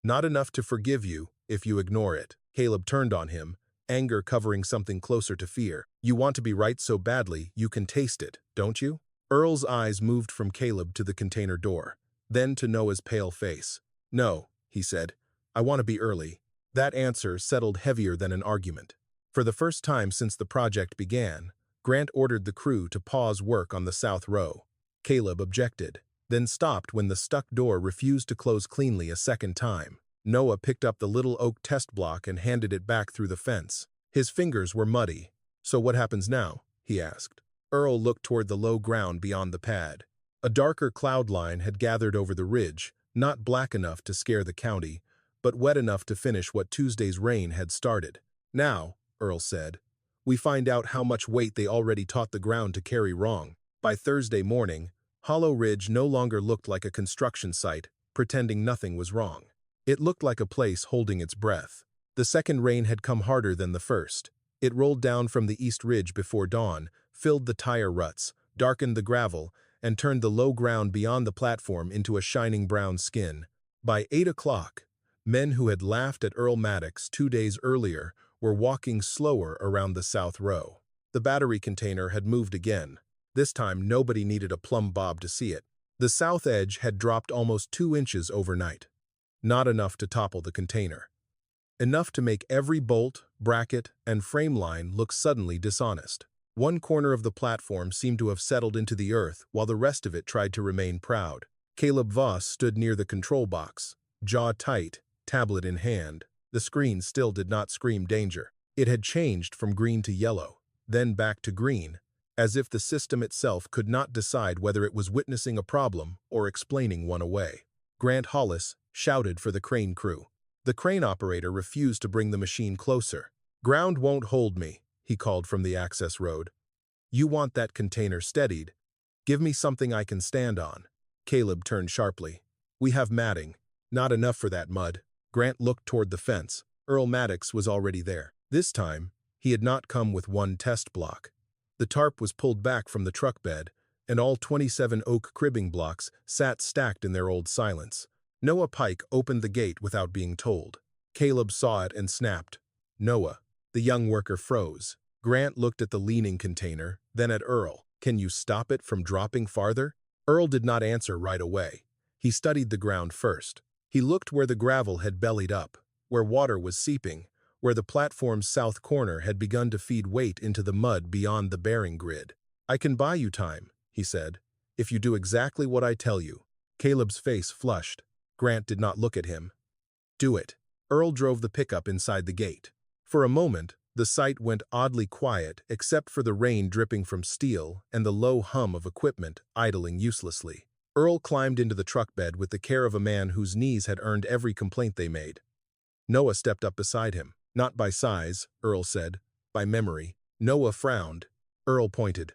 "Not enough to forgive you if you ignore it." Caleb turned on him, anger covering something closer to fear. "You want to be right so badly you can taste it, don't you?" Earl's eyes moved from Caleb to the container door, then to Noah's pale face. "No," he said. "I want to be early." That answer settled heavier than an argument. For the first time since the project began, Grant ordered the crew to pause work on the south row. Caleb objected, then stopped when the stuck door refused to close cleanly a second time. Noah picked up the little oak test block and handed it back through the fence. His fingers were muddy. "So what happens now?" he asked. Earl looked toward the low ground beyond the pad. A darker cloud line had gathered over the ridge, not black enough to scare the county, but wet enough to finish what Tuesday's rain had started. "Now," Earl said, "we find out how much weight they already taught the ground to carry wrong." By Thursday morning, Hollow Ridge no longer looked like a construction site, pretending nothing was wrong. It looked like a place holding its breath. The second rain had come harder than the first. It rolled down from the east ridge before dawn, filled the tire ruts, darkened the gravel, and turned the low ground beyond the platform into a shining brown skin. By 8 o'clock, men who had laughed at Earl Maddox 2 days earlier were walking slower around the south row. The battery container had moved again. This time nobody needed a plumb bob to see it. The south edge had dropped almost 2 inches overnight. Not enough to topple the container. Enough to make every bolt, bracket, and frame line look suddenly dishonest. One corner of the platform seemed to have settled into the earth while the rest of it tried to remain proud. Caleb Voss stood near the control box, jaw tight, tablet in hand. The screen still did not scream danger. It had changed from green to yellow, then back to green, as if the system itself could not decide whether it was witnessing a problem or explaining one away. Grant Hollis shouted for the crane crew. The crane operator refused to bring the machine closer. "Ground won't hold me," he called from the access road. "You want that container steadied. Give me something I can stand on." Caleb turned sharply. "We have matting. Not enough for that mud." Grant looked toward the fence. Earl Maddox was already there. This time, he had not come with one test block. The tarp was pulled back from the truck bed, and all 27 oak cribbing blocks sat stacked in their old silence. Noah Pike opened the gate without being told. Caleb saw it and snapped. "Noah." The young worker froze. Grant looked at the leaning container, then at Earl. "Can you stop it from dropping farther?" Earl did not answer right away. He studied the ground first. He looked where the gravel had bellied up, where water was seeping, where the platform's south corner had begun to feed weight into the mud beyond the bearing grid. "I can buy you time," he said, "if you do exactly what I tell you." Caleb's face flushed. Grant did not look at him. "Do it." Earl drove the pickup inside the gate. For a moment, the site went oddly quiet except for the rain dripping from steel and the low hum of equipment idling uselessly. Earl climbed into the truck bed with the care of a man whose knees had earned every complaint they made. Noah stepped up beside him. "Not by size," Earl said, "by memory." Noah frowned. Earl pointed.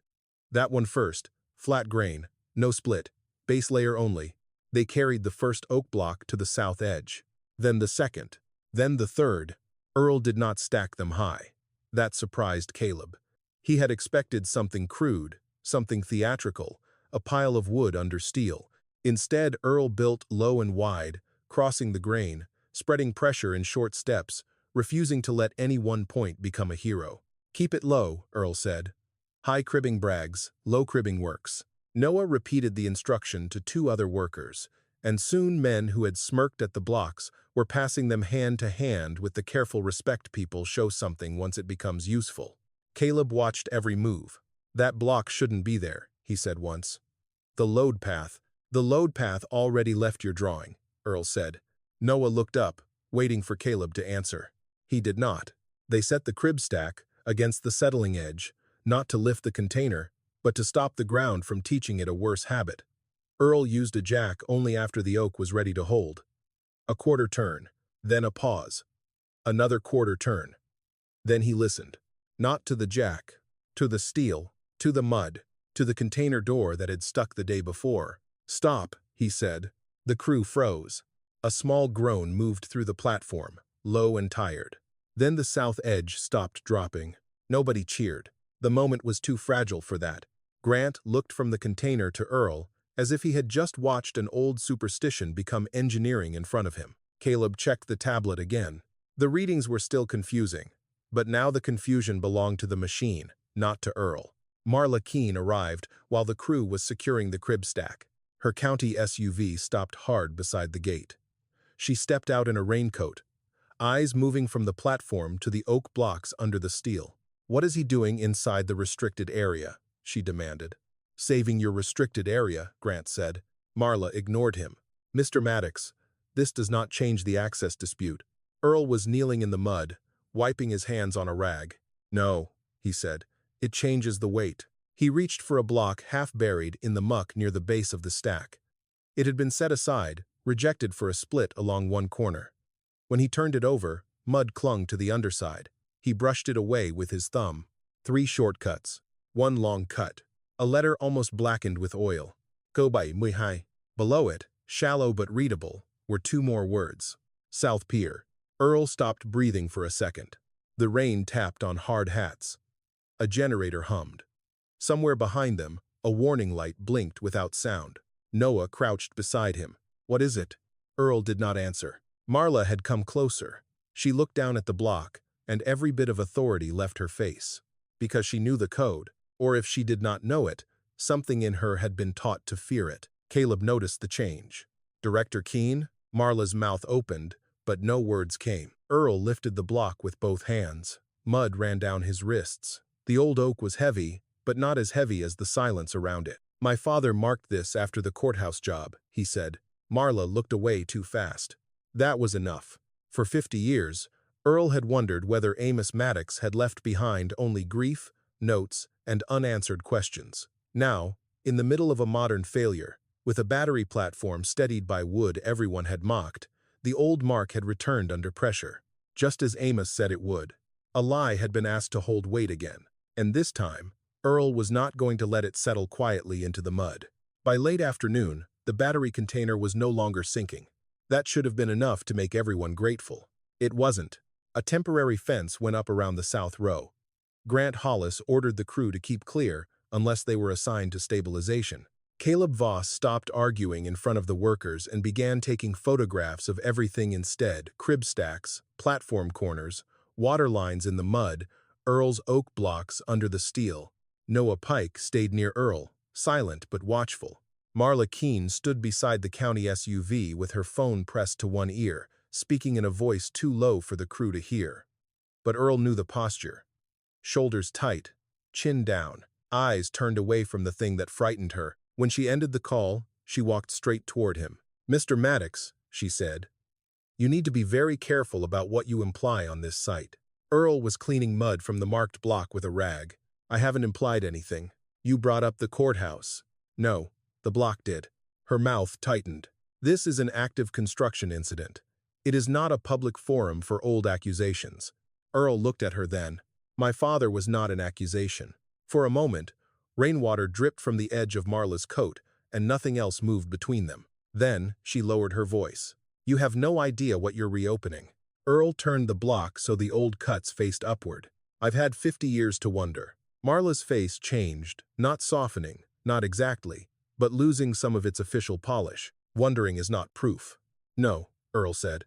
"That one first. Flat grain. No split. Base layer only." They carried the first oak block to the south edge. Then the second. Then the third. Earl did not stack them high. That surprised Caleb. He had expected something crude, something theatrical, a pile of wood under steel. Instead, Earl built low and wide, crossing the grain, spreading pressure in short steps, refusing to let any one point become a hero. "Keep it low," Earl said. "High cribbing brags, low cribbing works." Noah repeated the instruction to 2 other workers, and soon men who had smirked at the blocks were passing them hand to hand with the careful respect people show something once it becomes useful. Caleb watched every move. "That block shouldn't be there," he said once. The load path already left your drawing," Earl said. Noah looked up, waiting for Caleb to answer. He did not. They set the crib stack against the settling edge, not to lift the container, but to stop the ground from teaching it a worse habit. Earl used a jack only after the oak was ready to hold. A quarter turn, then a pause. Another quarter turn. Then he listened. Not to the jack, to the steel, to the mud, to the container door that had stuck the day before. "Stop," he said. The crew froze. A small groan moved through the platform, low and tired. Then the south edge stopped dropping. Nobody cheered. The moment was too fragile for that. Grant looked from the container to Earl, as if he had just watched an old superstition become engineering in front of him. Caleb checked the tablet again. The readings were still confusing, but now the confusion belonged to the machine, not to Earl. Marla Keene arrived while the crew was securing the crib stack. Her county SUV stopped hard beside the gate. She stepped out in a raincoat, eyes moving from the platform to the oak blocks under the steel. "What is he doing inside the restricted area?" she demanded. "Saving your restricted area," Grant said. Marla ignored him. "Mr. Maddox, This does not change the access dispute. Earl was kneeling in the mud, wiping his hands on a rag. No, he said. It changes the weight. He reached for a block half buried in the muck near the base of the stack. It had been set aside, rejected for a split along one corner. When he turned it over, mud clung to the underside. He brushed it away with his thumb. 3 shortcuts. 1 long cut. A letter almost blackened with oil. Go by Muihai. Below it, shallow but readable, were 2 more words. South Pier. Earl stopped breathing for a second. The rain tapped on hard hats. A generator hummed. Somewhere behind them, a warning light blinked without sound. Noah crouched beside him. What is it? Earl did not answer. Marla had come closer. She looked down at the block, and every bit of authority left her face. Because she knew the code, or if she did not know it, something in her had been taught to fear it. Caleb noticed the change. Director Keene? Marla's mouth opened, but no words came. Earl lifted the block with both hands. Mud ran down his wrists. The old oak was heavy, but not as heavy as the silence around it. My father marked this after the courthouse job, he said. Marla looked away too fast. That was enough. For 50 years, Earl had wondered whether Amos Maddox had left behind only grief, notes, and unanswered questions. Now, in the middle of a modern failure, with a battery platform steadied by wood everyone had mocked, the old mark had returned under pressure, just as Amos said it would. A lie had been asked to hold weight again, and this time, Earl was not going to let it settle quietly into the mud. By late afternoon, the battery container was no longer sinking. That should have been enough to make everyone grateful. It wasn't. A temporary fence went up around the south row. Grant Hollis ordered the crew to keep clear unless they were assigned to stabilization. Caleb Voss stopped arguing in front of the workers and began taking photographs of everything instead: crib stacks, platform corners, water lines in the mud, Earl's oak blocks under the steel. Noah Pike stayed near Earl, silent but watchful. Marla Keene stood beside the county SUV with her phone pressed to one ear, speaking in a voice too low for the crew to hear. But Earl knew the posture. Shoulders tight, chin down, eyes turned away from the thing that frightened her. When she ended the call, she walked straight toward him. Mr. Maddox, she said, you need to be very careful about what you imply on this site. Earl was cleaning mud from the marked block with a rag. I haven't implied anything. You brought up the courthouse. No, the block did. Her mouth tightened. This is an active construction incident. It is not a public forum for old accusations. Earl looked at her then. My father was not an accusation. For a moment, rainwater dripped from the edge of Marla's coat, and nothing else moved between them. Then, she lowered her voice. You have no idea what you're reopening. Earl turned the block so the old cuts faced upward. I've had 50 years to wonder. Marla's face changed, not softening, not exactly, but losing some of its official polish. Wondering is not proof. No, Earl said.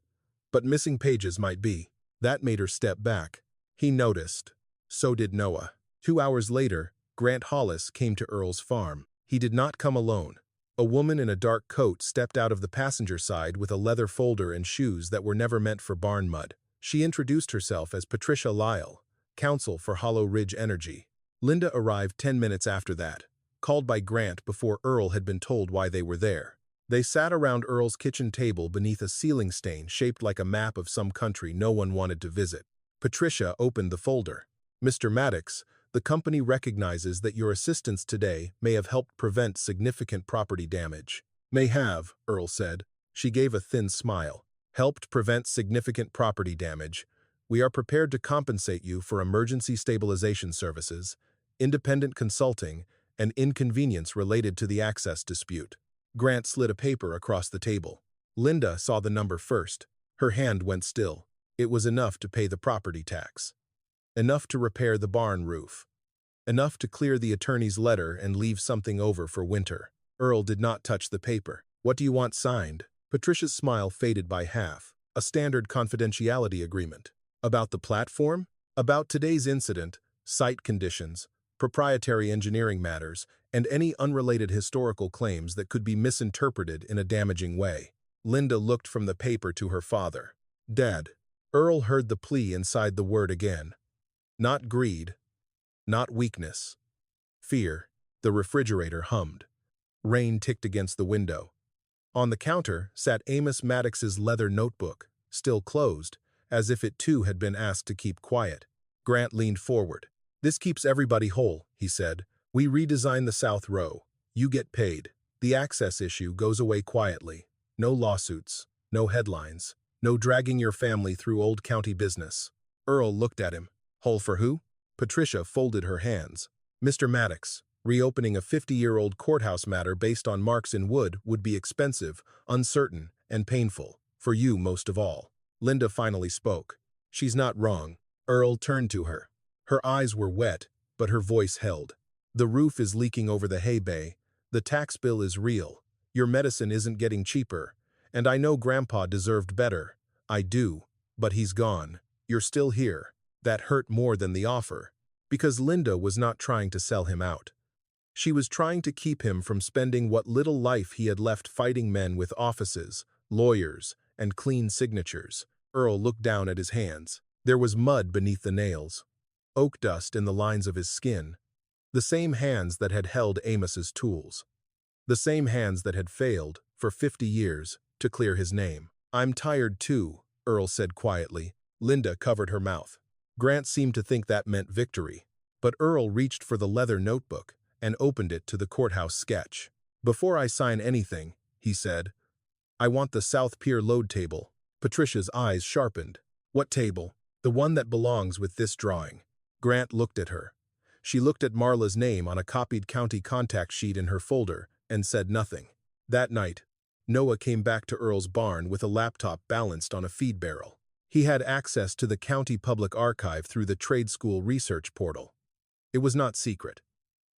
But missing pages might be. That made her step back. He noticed. So did Noah. 2 hours later, Grant Hollis came to Earl's farm. He did not come alone. A woman in a dark coat stepped out of the passenger side with a leather folder and shoes that were never meant for barn mud. She introduced herself as Patricia Lyle, counsel for Hollow Ridge Energy. Linda arrived 10 minutes after that, called by Grant before Earl had been told why they were there. They sat around Earl's kitchen table beneath a ceiling stain shaped like a map of some country no one wanted to visit. Patricia opened the folder. Mr. Maddox, the company recognizes that your assistance today may have helped prevent significant property damage. May have, Earl said. She gave a thin smile. Helped prevent significant property damage. We are prepared to compensate you for emergency stabilization services, independent consulting, and inconvenience related to the access dispute. Grant slid a paper across the table. Linda saw the number first. Her hand went still. It was enough to pay the property tax. Enough to repair the barn roof. Enough to clear the attorney's letter and leave something over for winter. Earl did not touch the paper. What do you want signed? Patricia's smile faded by half. A standard confidentiality agreement. About the platform? About today's incident, site conditions, proprietary engineering matters, and any unrelated historical claims that could be misinterpreted in a damaging way. Linda looked from the paper to her father. Dad. Earl heard the plea inside the word again. Not greed. Not weakness. Fear. The refrigerator hummed. Rain ticked against the window. On the counter sat Amos Maddox's leather notebook, still closed, as if it too had been asked to keep quiet. Grant leaned forward. "This keeps everybody whole," he said. "We redesign the South Row. You get paid. The access issue goes away quietly. No lawsuits, no headlines, no dragging your family through old county business." Earl looked at him. "Whole for who?" Patricia folded her hands. "Mr. Maddox, reopening a 50-year-old courthouse matter based on marks in wood would be expensive, uncertain, and painful. For you most of all." Linda finally spoke. "She's not wrong." Earl turned to her. Her eyes were wet, but her voice held. "The roof is leaking over the hay bay. The tax bill is real. Your medicine isn't getting cheaper. And I know Grandpa deserved better. I do. But he's gone. You're still here." That hurt more than the offer, because Linda was not trying to sell him out. She was trying to keep him from spending what little life he had left fighting men with offices, lawyers, and clean signatures. Earl looked down at his hands. There was mud beneath the nails, oak dust in the lines of his skin, the same hands that had held Amos's tools, the same hands that had failed, for 50 years, to clear his name. "I'm tired too," Earl said quietly. Linda covered her mouth. Grant seemed to think that meant victory, but Earl reached for the leather notebook and opened it to the courthouse sketch. "Before I sign anything," he said, "I want the South Pier load table." Patricia's eyes sharpened. "What table?" "The one that belongs with this drawing." Grant looked at her. She looked at Marla's name on a copied county contact sheet in her folder and said nothing. That night, Noah came back to Earl's barn with a laptop balanced on a feed barrel. He had access to the county public archive through the trade school research portal. It was not secret.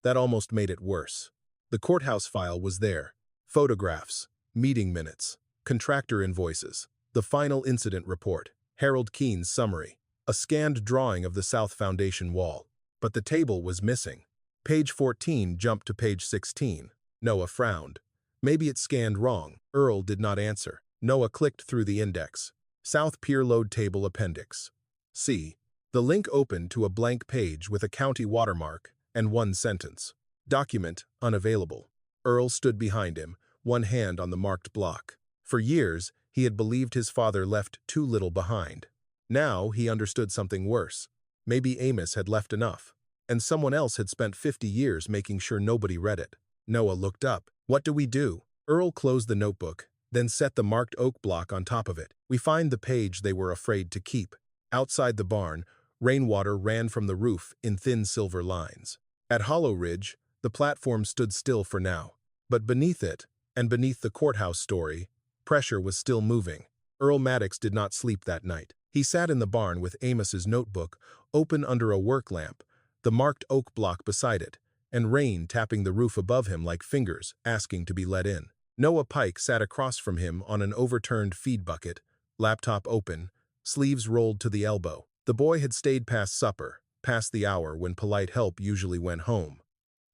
That almost made it worse. The courthouse file was there. Photographs, meeting minutes, contractor invoices, the final incident report, Harold Keene's summary, a scanned drawing of the South Foundation wall. But the table was missing. Page 14 jumped to page 16. Noah frowned. Maybe it scanned wrong. Earl did not answer. Noah clicked through the index. South Pier Load Table Appendix. C. The link opened to a blank page with a county watermark and one sentence. Document unavailable. Earl stood behind him, one hand on the marked block. For years, he had believed his father left too little behind. Now he understood something worse. Maybe Amos had left enough, and someone else had spent 50 years making sure nobody read it. Noah looked up. "What do we do?" Earl closed the notebook, then set the marked oak block on top of it. "We find the page they were afraid to keep." Outside the barn, rainwater ran from the roof in thin silver lines. At Hollow Ridge, the platform stood still for now. But beneath it, and beneath the courthouse story, pressure was still moving. Earl Maddox did not sleep that night. He sat in the barn with Amos's notebook, open under a work lamp, the marked oak block beside it, and rain tapping the roof above him like fingers asking to be let in. Noah Pike sat across from him on an overturned feed bucket, laptop open, sleeves rolled to the elbow. The boy had stayed past supper, past the hour when polite help usually went home.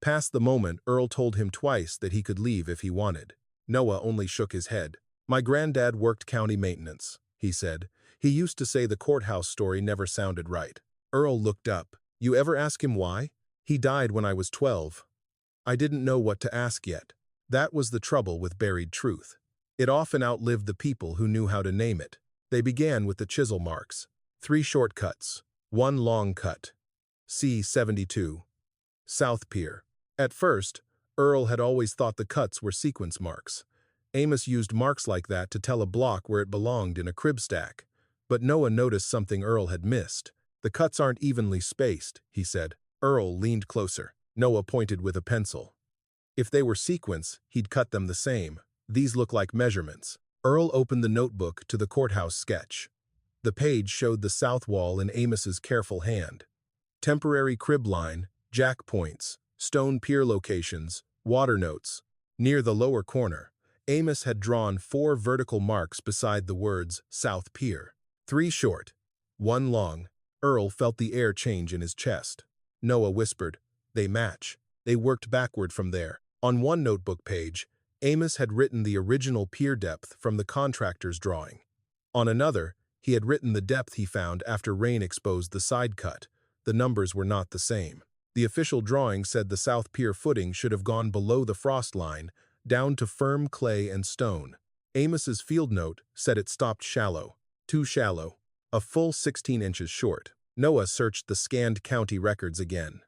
Past the moment Earl told him twice that he could leave if he wanted. Noah only shook his head. "My granddad worked county maintenance," he said. "He used to say the courthouse story never sounded right." Earl looked up. "You ever ask him why?" "He died when I was 12. I didn't know what to ask yet." That was the trouble with buried truth. It often outlived the people who knew how to name it. They began with the chisel marks. 3 shortcuts. 1 long cut. C-72. South Pier. At first, Earl had always thought the cuts were sequence marks. Amos used marks like that to tell a block where it belonged in a crib stack. But Noah noticed something Earl had missed. "The cuts aren't evenly spaced," he said. Earl leaned closer. Noah pointed with a pencil. "If they were sequence, he'd cut them the same. These look like measurements." Earl opened the notebook to the courthouse sketch. The page showed the south wall in Amos's careful hand. Temporary crib line, jack points, stone pier locations, water notes. Near the lower corner, Amos had drawn 4 vertical marks beside the words South Pier. 3 short, 1 long. Earl felt the air change in his chest. Noah whispered, "They match." They worked backward from there. On one notebook page, Amos had written the original pier depth from the contractor's drawing. On another, he had written the depth he found after rain exposed the side cut. The numbers were not the same. The official drawing said the South Pier footing should have gone below the frost line, down to firm clay and stone. Amos's field note said it stopped shallow. Too shallow. A full 16 inches short. Noah searched the scanned county records again.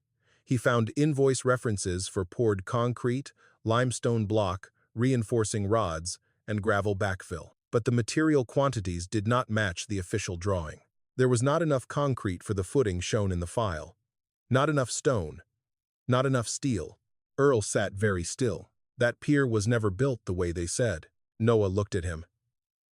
He found invoice references for poured concrete, limestone block, reinforcing rods, and gravel backfill. But the material quantities did not match the official drawing. There was not enough concrete for the footing shown in the file. Not enough stone. Not enough steel. Earl sat very still. That pier was never built the way they said. Noah looked at him.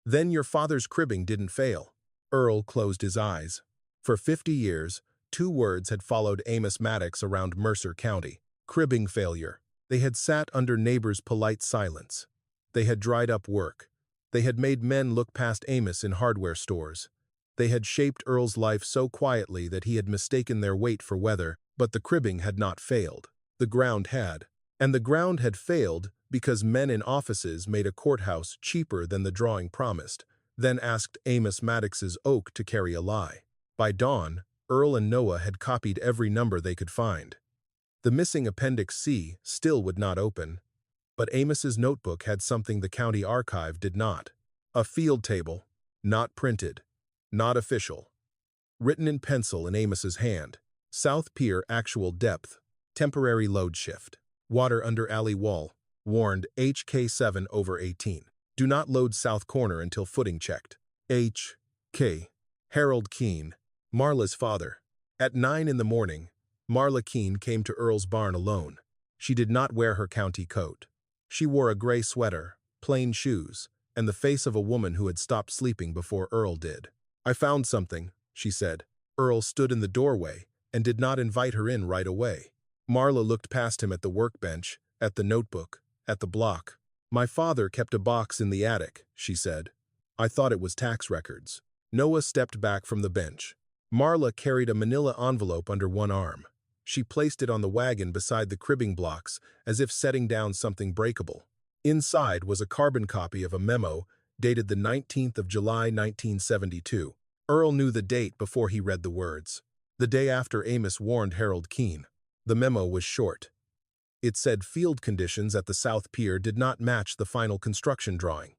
Then your father's cribbing didn't fail. Earl closed his eyes. For 50 years, 2 words had followed Amos Maddox around Mercer County. Cribbing failure. They had sat under neighbors' polite silence. They had dried up work. They had made men look past Amos in hardware stores. They had shaped Earl's life so quietly that he had mistaken their weight for weather, but the cribbing had not failed. The ground had. And the ground had failed because men in offices made a courthouse cheaper than the drawing promised, then asked Amos Maddox's oak to carry a lie. By dawn, Earl and Noah had copied every number they could find. The missing Appendix C still would not open, but Amos's notebook had something the county archive did not. A field table, not printed, not official. Written in pencil in Amos's hand. South Pier actual depth, temporary load shift. Water under alley wall, warned HK7/18. Do not load south corner until footing checked. H.K. Harold Keene, Marla's father. At 9 in the morning, Marla Keene came to Earl's barn alone. She did not wear her county coat. She wore a gray sweater, plain shoes, and the face of a woman who had stopped sleeping before Earl did. I found something, she said. Earl stood in the doorway and did not invite her in right away. Marla looked past him at the workbench, at the notebook, at the block. My father kept a box in the attic, she said. I thought it was tax records. Noah stepped back from the bench. Marla carried a manila envelope under one arm. She placed it on the wagon beside the cribbing blocks, as if setting down something breakable. Inside was a carbon copy of a memo dated the 19th of July, 1972. Earl knew the date before he read the words. The day after Amos warned Harold Keene. The memo was short. It said field conditions at the South Pier did not match the final construction drawing.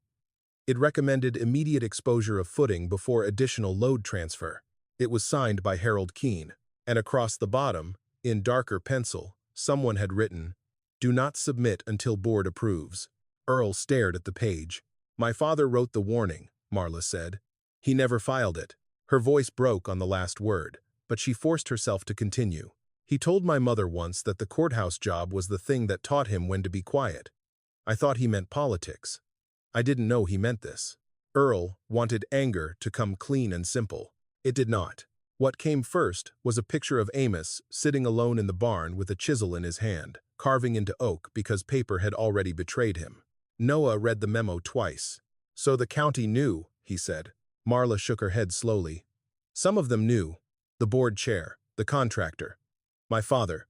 It recommended immediate exposure of footing before additional load transfer. It was signed by Harold Keene, and across the bottom, in darker pencil, someone had written, "Do not submit until board approves." Earl stared at the page. My father wrote the warning, Marla said. He never filed it. Her voice broke on the last word, but she forced herself to continue. He told my mother once that the courthouse job was the thing that taught him when to be quiet. I thought he meant politics. I didn't know he meant this. Earl wanted anger to come clean and simple. It did not. What came first was a picture of Amos sitting alone in the barn with a chisel in his hand, carving into oak because paper had already betrayed him. Noah read the memo twice. So the county knew, he said. Marla shook her head slowly. Some of them knew. The board chair, the contractor, my father,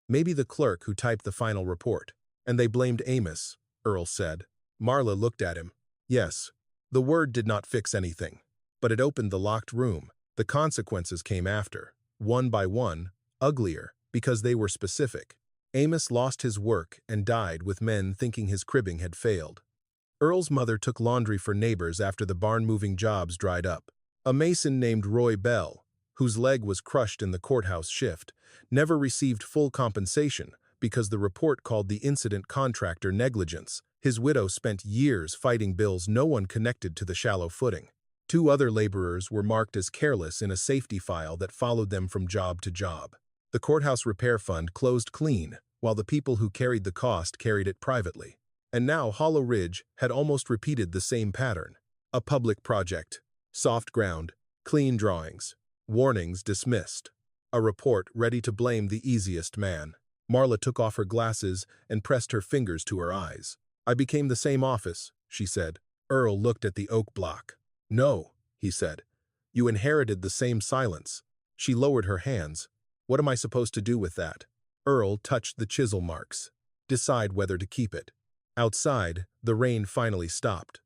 maybe the clerk who typed the final report. And they blamed Amos, Earl said. Marla looked at him. Yes, the word did not fix anything, but it opened the locked room. The consequences came after, one by one, uglier, because they were specific. Amos lost his work and died with men thinking his cribbing had failed. Earl's mother took laundry for neighbors after the barn-moving jobs dried up. A mason named Roy Bell, whose leg was crushed in the courthouse shift, never received full compensation because the report called the incident contractor negligence. His widow spent years fighting bills no one connected to the shallow footing. 2 other laborers were marked as careless in a safety file that followed them from job to job. The courthouse repair fund closed clean, while the people who carried the cost carried it privately. And now Hollow Ridge had almost repeated the same pattern. A public project. Soft ground. Clean drawings. Warnings dismissed. A report ready to blame the easiest man. Marla took off her glasses and pressed her fingers to her eyes. I became the same office, she said. Earl looked at the oak block. No, he said. You inherited the same silence. She lowered her hands. What am I supposed to do with that? Earl touched the chisel marks. Decide whether to keep it. Outside, the rain finally stopped.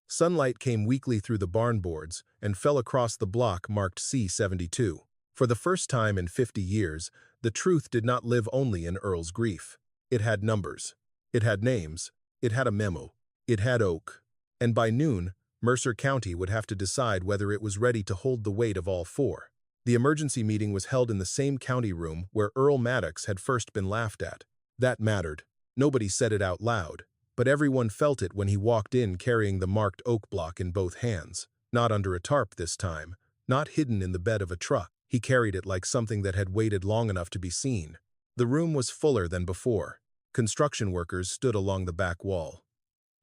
Sunlight came weakly through the barn boards and fell across the block marked C72. For the first time in 50 years, the truth did not live only in Earl's grief. It had numbers. It had names. It had a memo. It had oak. And by noon, Mercer County would have to decide whether it was ready to hold the weight of all four. The emergency meeting was held in the same county room where Earl Maddox had first been laughed at. That mattered. Nobody said it out loud, but everyone felt it when he walked in carrying the marked oak block in both hands. Not under a tarp this time, not hidden in the bed of a truck. He carried it like something that had waited long enough to be seen. The room was fuller than before. Construction workers stood along the back wall.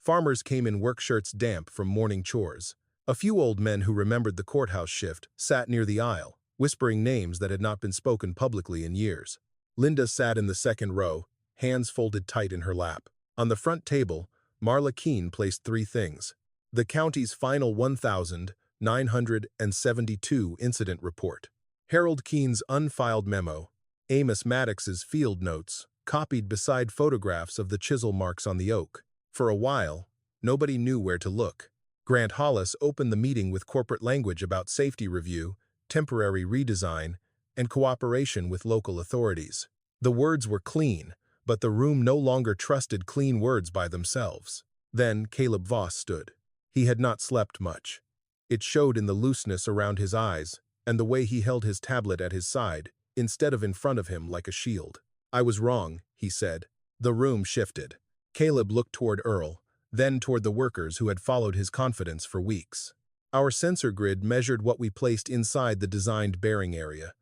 Farmers came in work shirts damp from morning chores. A few old men who remembered the courthouse shift sat near the aisle, whispering names that had not been spoken publicly in years. Linda sat in the second row, hands folded tight in her lap. On the front table, Marla Keene placed three things: the county's final 1,972 incident report, Harold Keene's unfiled memo, Amos Maddox's field notes, copied beside photographs of the chisel marks on the oak. For a while, nobody knew where to look. Grant Hollis opened the meeting with corporate language about safety review, temporary redesign, and cooperation with local authorities. The words were clean, but the room no longer trusted clean words by themselves. Then Caleb Voss stood. He had not slept much. It showed in the looseness around his eyes and the way he held his tablet at his side, instead of in front of him like a shield. "I was wrong," he said. The room shifted. Caleb looked toward Earl, then toward the workers who had followed his confidence for weeks. "Our sensor grid measured what we placed inside the designed bearing area.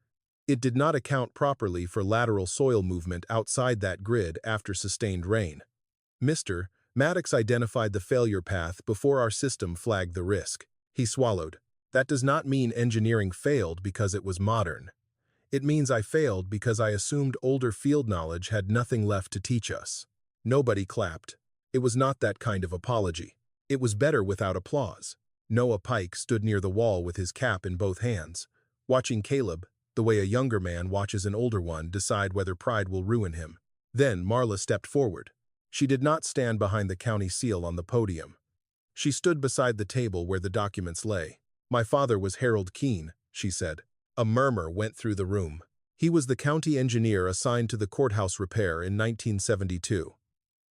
It did not account properly for lateral soil movement outside that grid after sustained rain. Mr. Maddox identified the failure path before our system flagged the risk." He swallowed. "That does not mean engineering failed because it was modern. It means I failed because I assumed older field knowledge had nothing left to teach us." Nobody clapped. It was not that kind of apology. It was better without applause. Noah Pike stood near the wall with his cap in both hands, watching Caleb, the way a younger man watches an older one decide whether pride will ruin him. Then Marla stepped forward. She did not stand behind the county seal on the podium. She stood beside the table where the documents lay. "My father was Harold Keene," she said. A murmur went through the room. "He was the county engineer assigned to the courthouse repair in 1972.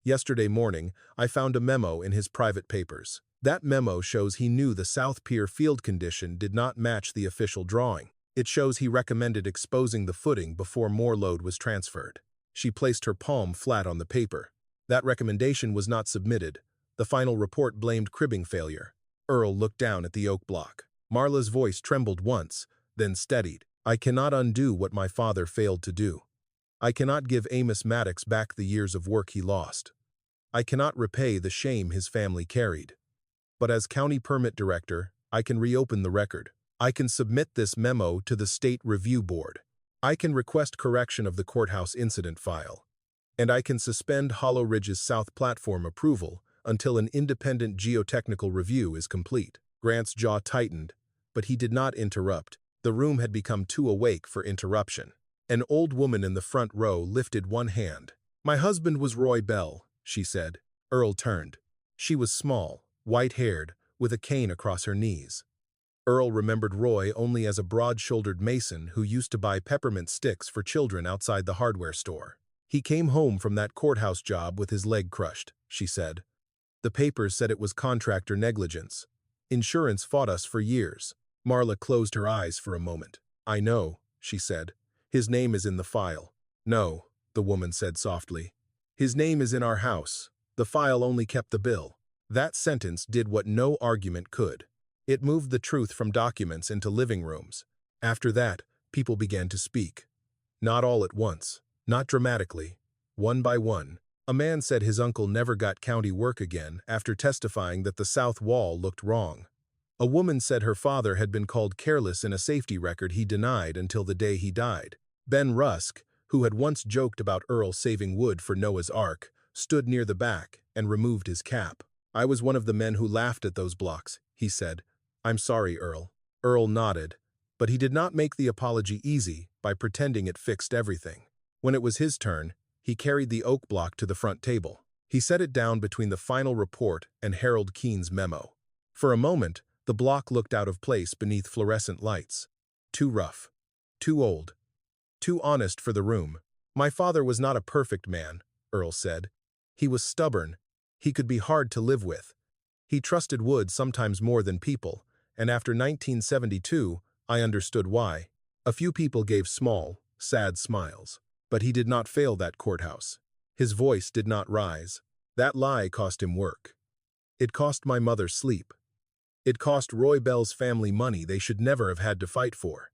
Yesterday morning, I found a memo in his private papers. That memo shows he knew the South Pier field condition did not match the official drawing. It shows he recommended exposing the footing before more load was transferred." She placed her palm flat on the paper. "That recommendation was not submitted. The final report blamed cribbing failure." Earl looked down at the oak block. Marla's voice trembled once, then steadied. "I cannot undo what my father failed to do. I cannot give Amos Maddox back the years of work he lost. I cannot repay the shame his family carried. But as county permit director, I can reopen the record. I can submit this memo to the State Review Board. I can request correction of the courthouse incident file. And I can suspend Hollow Ridge's South Platform approval until an independent geotechnical review is complete." Grant's jaw tightened, but he did not interrupt. The room had become too awake for interruption. An old woman in the front row lifted one hand. "My husband was Roy Bell," she said. Earl turned. She was small, white-haired, with a cane across her knees. Earl remembered Roy only as a broad-shouldered mason who used to buy peppermint sticks for children outside the hardware store. "He came home from that courthouse job with his leg crushed," she said. "The papers said it was contractor negligence. Insurance fought us for years." Marla closed her eyes for a moment. "I know," she said. "His name is in the file." "No," the woman said softly. "His name is in our house. The file only kept the bill." That sentence did what no argument could. It moved the truth from documents into living rooms. After that, people began to speak. Not all at once, not dramatically, one by one. A man said his uncle never got county work again after testifying that the south wall looked wrong. A woman said her father had been called careless in a safety record he denied until the day he died. Ben Rusk, who had once joked about Earl saving wood for Noah's Ark, stood near the back and removed his cap. "I was one of the men who laughed at those blocks," he said. "I'm sorry, Earl." Earl nodded, but he did not make the apology easy by pretending it fixed everything. When it was his turn, he carried the oak block to the front table. He set it down between the final report and Harold Keene's memo. For a moment, the block looked out of place beneath fluorescent lights. Too rough. Too old. Too honest for the room. "My father was not a perfect man," Earl said. "He was stubborn. He could be hard to live with. He trusted wood sometimes more than people, and after 1972, I understood why. A few people gave small, sad smiles. But he did not fail that courthouse. His voice did not rise. That lie cost him work. It cost my mother sleep. It cost Roy Bell's family money they should never have had to fight for.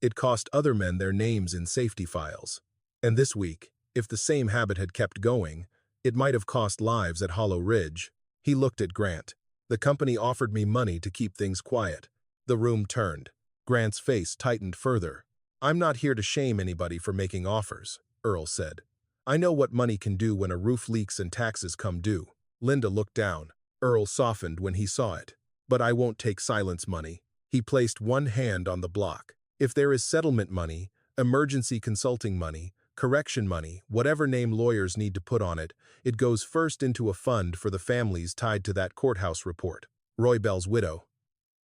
It cost other men their names in safety files. And this week, if the same habit had kept going, it might have cost lives at Hollow Ridge. He looked at Grant. The company offered me money to keep things quiet. The room turned. Grant's face tightened further. I'm not here to shame anybody for making offers, Earl said. I know what money can do when a roof leaks and taxes come due. Linda looked down. Earl softened when he saw it. But I won't take silence money. He placed one hand on the block. If there is settlement money, emergency consulting money, correction money, whatever name lawyers need to put on it, it goes first into a fund for the families tied to that courthouse report. Roy Bell's widow.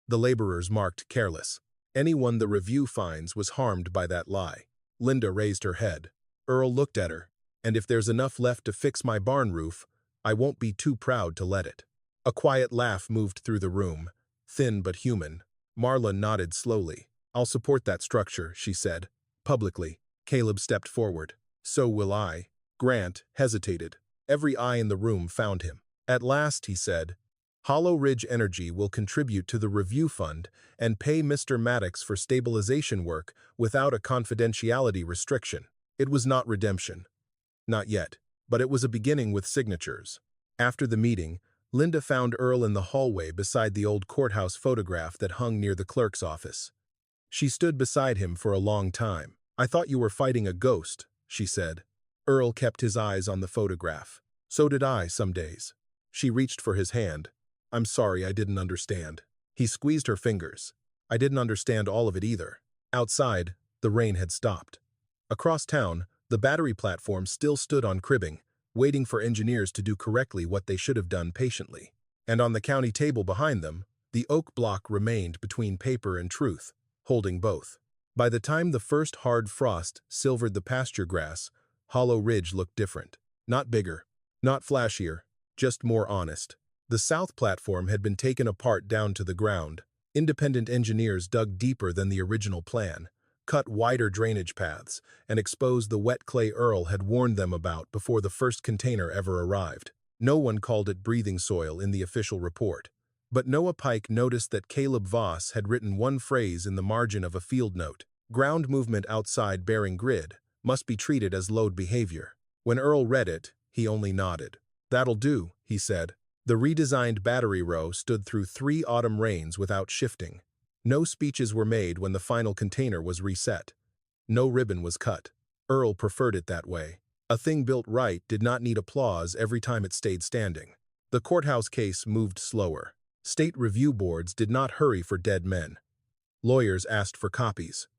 The laborers marked careless. Anyone the review finds was harmed by that lie. Linda raised her head. Earl looked at her. And if there's enough left to fix my barn roof, I won't be too proud to let it. A quiet laugh moved through the room, thin but human. Marla nodded slowly. I'll support that structure, she said. Publicly. Caleb stepped forward. So will I. Grant hesitated. Every eye in the room found him. At last, he said, Hollow Ridge Energy will contribute to the review fund and pay Mr. Maddox for stabilization work without a confidentiality restriction. It was not redemption. Not yet, but it was a beginning with signatures. After the meeting, Linda found Earl in the hallway beside the old courthouse photograph that hung near the clerk's office. She stood beside him for a long time. I thought you were fighting a ghost, she said. Earl kept his eyes on the photograph. So did I some days. She reached for his hand. I'm sorry I didn't understand. He squeezed her fingers. I didn't understand all of it either. Outside, the rain had stopped. Across town, the battery platform still stood on cribbing, waiting for engineers to do correctly what they should have done patiently. And on the county table behind them, the oak block remained between paper and truth, holding both. By the time the first hard frost silvered the pasture grass, Hollow Ridge looked different. Not bigger, not flashier, just more honest. The south platform had been taken apart down to the ground. Independent engineers dug deeper than the original plan, cut wider drainage paths, and exposed the wet clay Earl had warned them about before the first container ever arrived. No one called it breathing soil in the official report. But Noah Pike noticed that Caleb Voss had written one phrase in the margin of a field note. Ground movement outside bearing grid must be treated as load behavior. When Earl read it, he only nodded. That'll do, he said. The redesigned battery row stood through 3 autumn rains without shifting. No speeches were made when the final container was reset. No ribbon was cut. Earl preferred it that way. A thing built right did not need applause every time it stayed standing. The courthouse case moved slower. State review boards did not hurry for dead men. Lawyers asked for copies.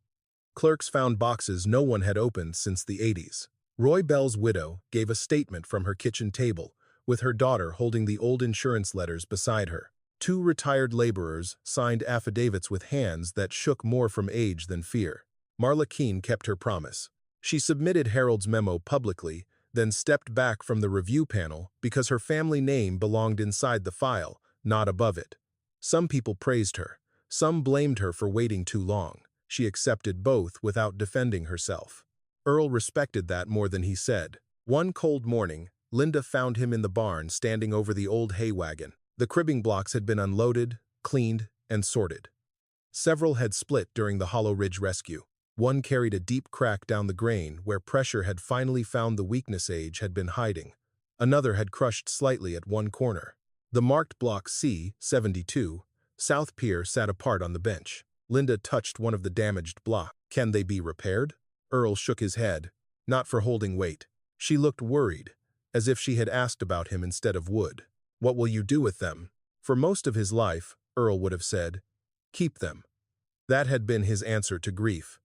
Clerks found boxes no one had opened since the 80s. Roy Bell's widow gave a statement from her kitchen table, with her daughter holding the old insurance letters beside her. 2 retired laborers signed affidavits with hands that shook more from age than fear. Marla Keene kept her promise. She submitted Harold's memo publicly, then stepped back from the review panel because her family name belonged inside the file, not above it. Some people praised her. Some blamed her for waiting too long. She accepted both without defending herself. Earl respected that more than he said. One cold morning, Linda found him in the barn standing over the old hay wagon. The cribbing blocks had been unloaded, cleaned, and sorted. Several had split during the Hollow Ridge rescue. One carried a deep crack down the grain where pressure had finally found the weakness age had been hiding. Another had crushed slightly at one corner. The marked block C-72, South Pier sat apart on the bench. Linda touched one of the damaged blocks. Can they be repaired? Earl shook his head. Not for holding weight. She looked worried, as if she had asked about him instead of would. What will you do with them? For most of his life, Earl would have said, keep them. That had been his answer to grief.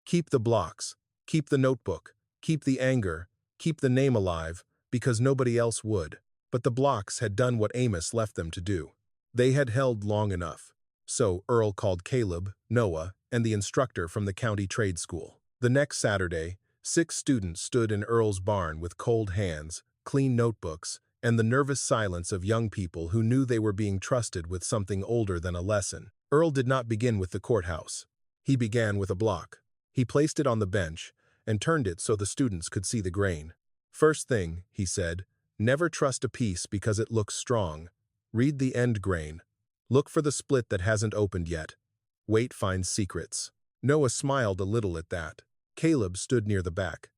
Keep the blocks, keep the notebook, keep the anger, keep the name alive, because nobody else would. But the blocks had done what Amos left them to do. They had held long enough. So Earl called Caleb, Noah, and the instructor from the county trade school. The next Saturday, 6 students stood in Earl's barn with cold hands, clean notebooks, and the nervous silence of young people who knew they were being trusted with something older than a lesson. Earl did not begin with the courthouse. He began with a block. He placed it on the bench and turned it so the students could see the grain. "First thing," he said, "never trust a piece because it looks strong. Read the end grain. Look for the split that hasn't opened yet. Weight finds secrets." Noah smiled a little at that. Caleb stood near the back.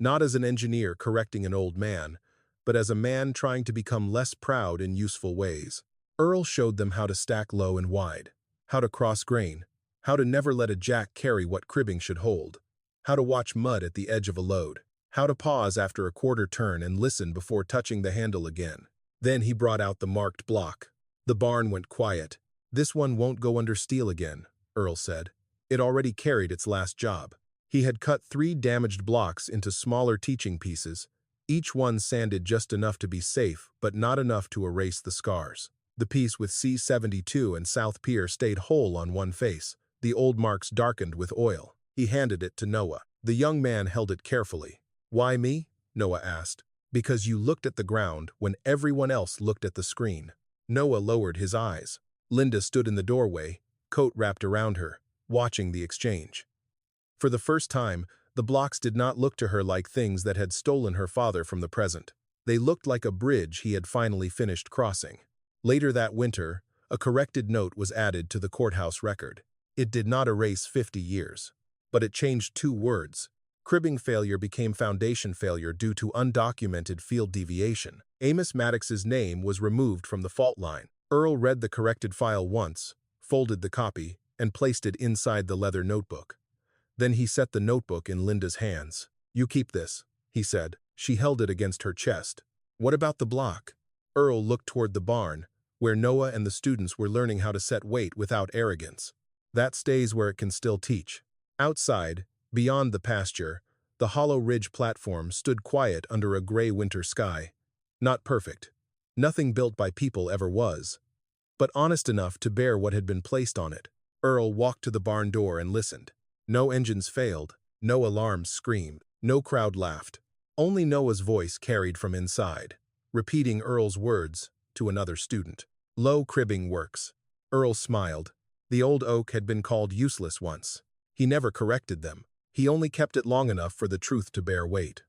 Not as an engineer correcting an old man, but as a man trying to become less proud in useful ways. Earl showed them how to stack low and wide, how to cross grain, how to never let a jack carry what cribbing should hold, how to watch mud at the edge of a load, how to pause after a quarter turn and listen before touching the handle again. Then he brought out the marked block. The barn went quiet. "This one won't go under steel again," Earl said. It already carried its last job. He had cut 3 damaged blocks into smaller teaching pieces, each one sanded just enough to be safe but not enough to erase the scars. The piece with C-72 and South Pier stayed whole on one face, the old marks darkened with oil. He handed it to Noah. The young man held it carefully. "Why me?" Noah asked. "Because you looked at the ground when everyone else looked at the screen." Noah lowered his eyes. Linda stood in the doorway, coat wrapped around her, watching the exchange. For the first time, the blocks did not look to her like things that had stolen her father from the present. They looked like a bridge he had finally finished crossing. Later that winter, a corrected note was added to the courthouse record. It did not erase 50 years, but it changed 2 words. Cribbing failure became foundation failure due to undocumented field deviation. Amos Maddox's name was removed from the fault line. Earl read the corrected file once, folded the copy, and placed it inside the leather notebook. Then he set the notebook in Linda's hands. "You keep this," he said. She held it against her chest. "What about the block?" Earl looked toward the barn, where Noah and the students were learning how to set weight without arrogance. "That stays where it can still teach." Outside, beyond the pasture, the Hollow Ridge platform stood quiet under a gray winter sky. Not perfect. Nothing built by people ever was. But honest enough to bear what had been placed on it. Earl walked to the barn door and listened. No engines failed. No alarms screamed. No crowd laughed. Only Noah's voice carried from inside, repeating Earl's words to another student. "Low cribbing works." Earl smiled. The old oak had been called useless once. He never corrected them. He only kept it long enough for the truth to bear weight.